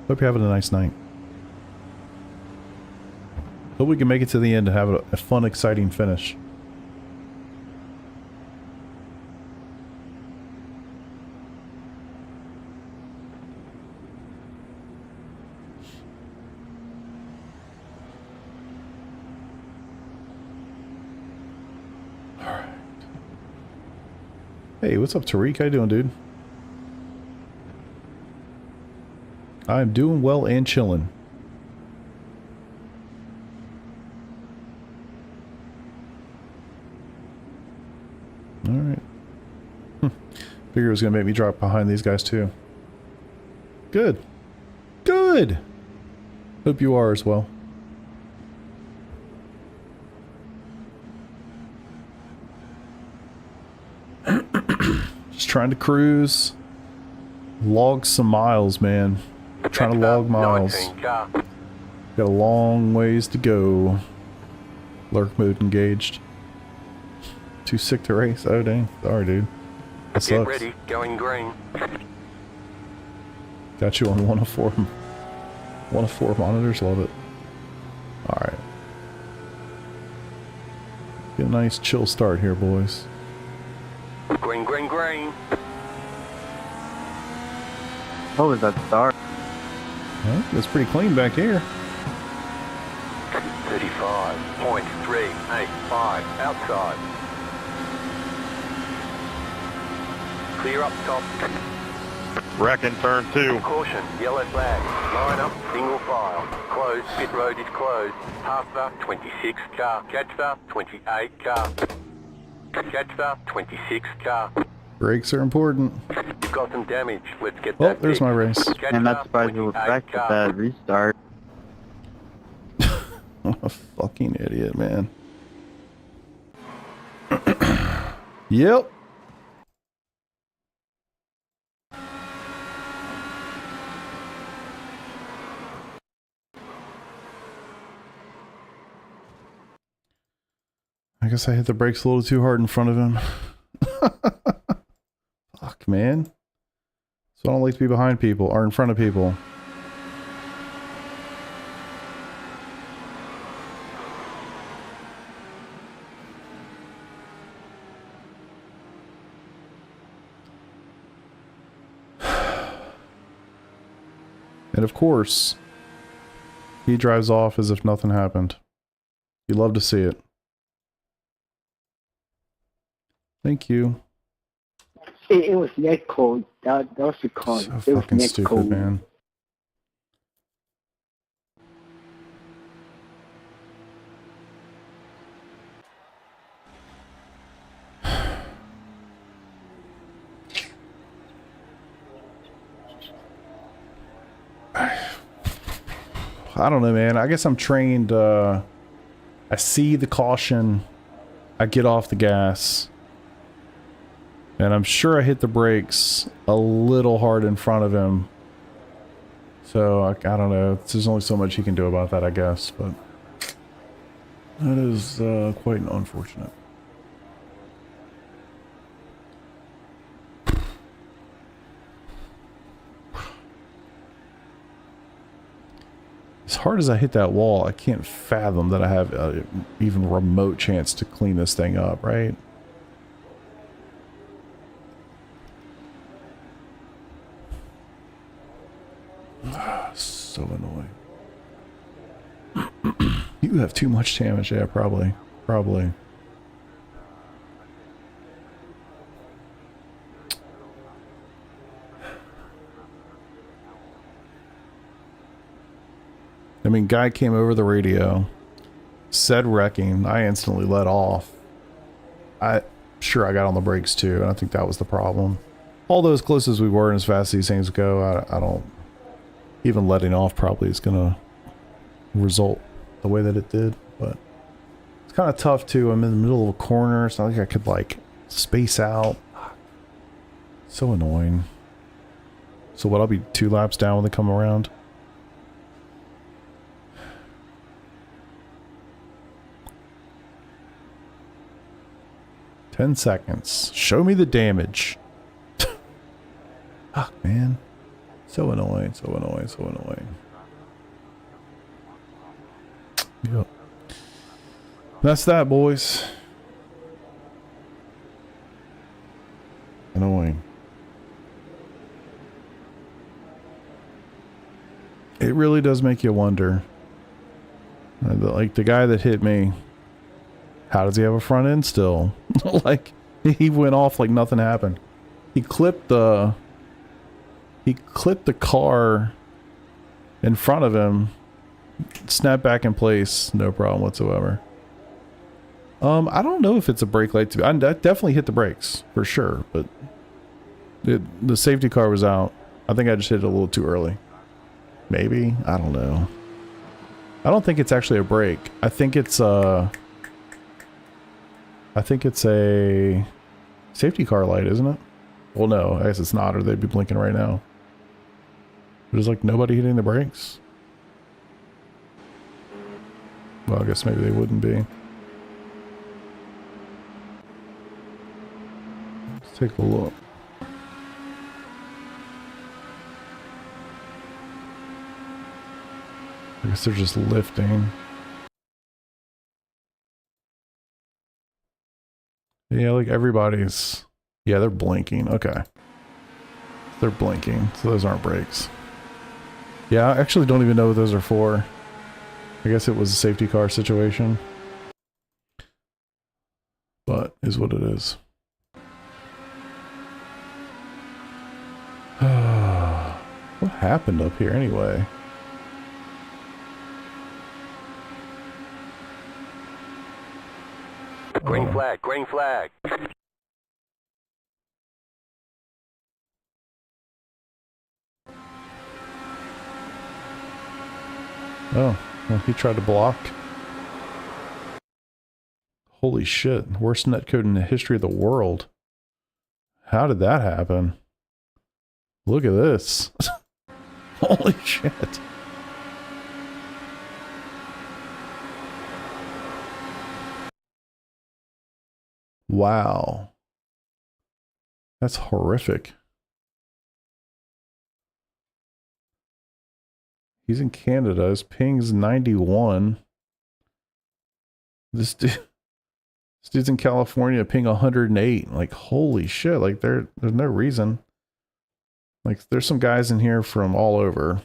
Hope you're having a nice night. Hope we can make it to the end and have a fun, exciting finish. Alright. Hey, what's up, Tariq? How you doing, dude? I'm doing well and chilling. Alright. Figure it was gonna make me drop behind these guys too. Good. Good! Hope you are as well. Just trying to cruise. Log some miles, man. Trying to log miles. Got a long ways to go. Lurk mode engaged. Too sick to race. Oh dang. Sorry, dude. That sucks. Get ready, going green. Got you on 104. 104 monitors. Love it. Alright. Get a nice chill start here, boys. Green, green, green. What was that start? Well, it's pretty clean back here. 35.385 outside. Clear up top. Wreck in turn 2. Caution, yellow flag. Line up, single file. Closed, pit road is closed. Pass the 26 car. Catch the 28 car. Catch the 26 car. Brakes are important. You've got some damage. Let's get Oh, that there's fixed. my race. Catch I'm the not surprised you were 28 back with car. that restart. I'm a fucking idiot, man. Yep. I guess I hit the brakes a little too hard in front of him. Fuck, man. So I don't like to be behind people, or in front of people. And of course, he drives off as if nothing happened. You love to see it. Thank you. It was net code. That was the code. So it was fucking net stupid, code. man. I don't know, man. I guess I'm trained. I see the caution. I get off the gas. And I'm sure I hit the brakes a little hard in front of him. So, I don't know. There's only so much he can do about that, I guess. But that is quite unfortunate. As hard as I hit that wall, I can't fathom that I have an even remote chance to clean this thing up, right? So annoying. You have too much damage. Yeah, probably. Probably. I mean, guy came over the radio, said wrecking. I instantly let off. Sure, I got on the brakes too, and I think that was the problem. Although as close as we were and as fast as these things go, I don't... Even letting off probably is going to result the way that it did, but it's kind of tough too. I'm in the middle of a corner. It's not like I could like space out. So annoying. So what, I'll be 2 laps down when they come around? "10 seconds. Show me the damage." Fuck, man. So annoying, so annoying, so annoying. Yep. That's that, boys. Annoying. It really does make you wonder. Like the guy that hit me, how does he have a front end still? Like he went off like nothing happened. He clipped the car in front of him, snapped back in place, no problem whatsoever. I don't know if it's a brake light. I definitely hit the brakes for sure, but the safety car was out. I think I just hit it a little too early. Maybe, I don't know. I don't think it's actually a brake. I think it's a safety car light, isn't it? Well, no, I guess it's not, or they'd be blinking right now. There's like nobody hitting the brakes. Well, I guess maybe they wouldn't be. Let's take a look. I guess they're just lifting. Yeah, like everybody's... Yeah, they're blinking. Okay. They're blinking, so those aren't brakes. Yeah, I actually don't even know what those are for. I guess it was a safety car situation. But, is what it is. What happened up here anyway? Green flag, green flag. Oh, well, he tried to block. Holy shit. Worst netcode in the history of the world. How did that happen? Look at this. Holy shit. Wow. That's horrific. He's in Canada. His ping's 91. This dude's in California, ping 108. Like, holy shit. Like, there's no reason. Like, there's some guys in here from all over.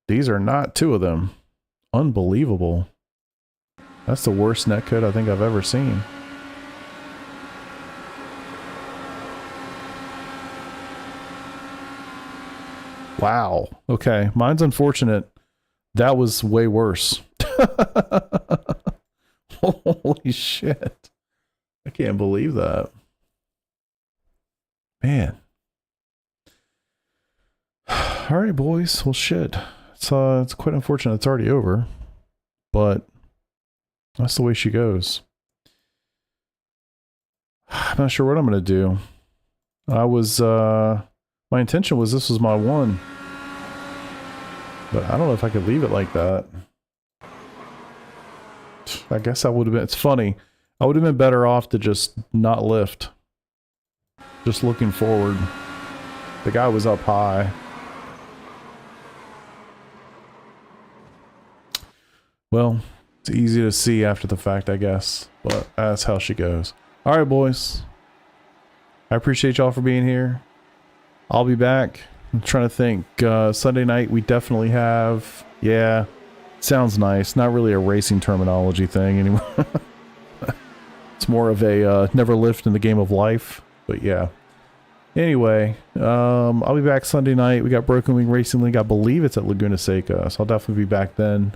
These are not two of them. Unbelievable. That's the worst netcode I think I've ever seen. Wow. Okay. Mine's unfortunate. That was way worse. Holy shit. I can't believe that. Man. All right, boys. Well, shit. It's quite unfortunate it's already over. But that's the way she goes. I'm not sure what I'm going to do. My intention was this was my one. But I don't know if I could leave it like that. I guess I would have been... It's funny. I would have been better off to just not lift. Just looking forward. The guy was up high. Well, it's easy to see after the fact, I guess. But that's how she goes. Alright, boys. I appreciate y'all for being here. I'll be back. I'm trying to think. Sunday night we definitely have... Yeah. Sounds nice. Not really a racing terminology thing anymore. It's more of a never lift in the game of life. But yeah. Anyway, I'll be back Sunday night. We got Broken Wing Racing League. I believe it's at Laguna Seca. So I'll definitely be back then.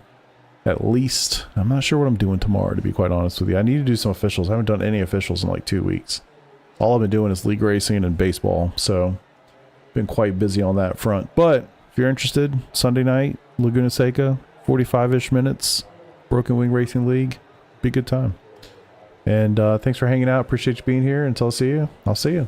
At least. I'm not sure what I'm doing tomorrow, to be quite honest with you. I need to do some officials. I haven't done any officials in like 2 weeks. All I've been doing is league racing and baseball. So... been quite busy on that front. But if you're interested, Sunday night, Laguna Seca, 45-ish minutes, Broken Wing Racing League. Be a good time. And thanks for hanging out. Appreciate you being here. Until I see you, I'll see you.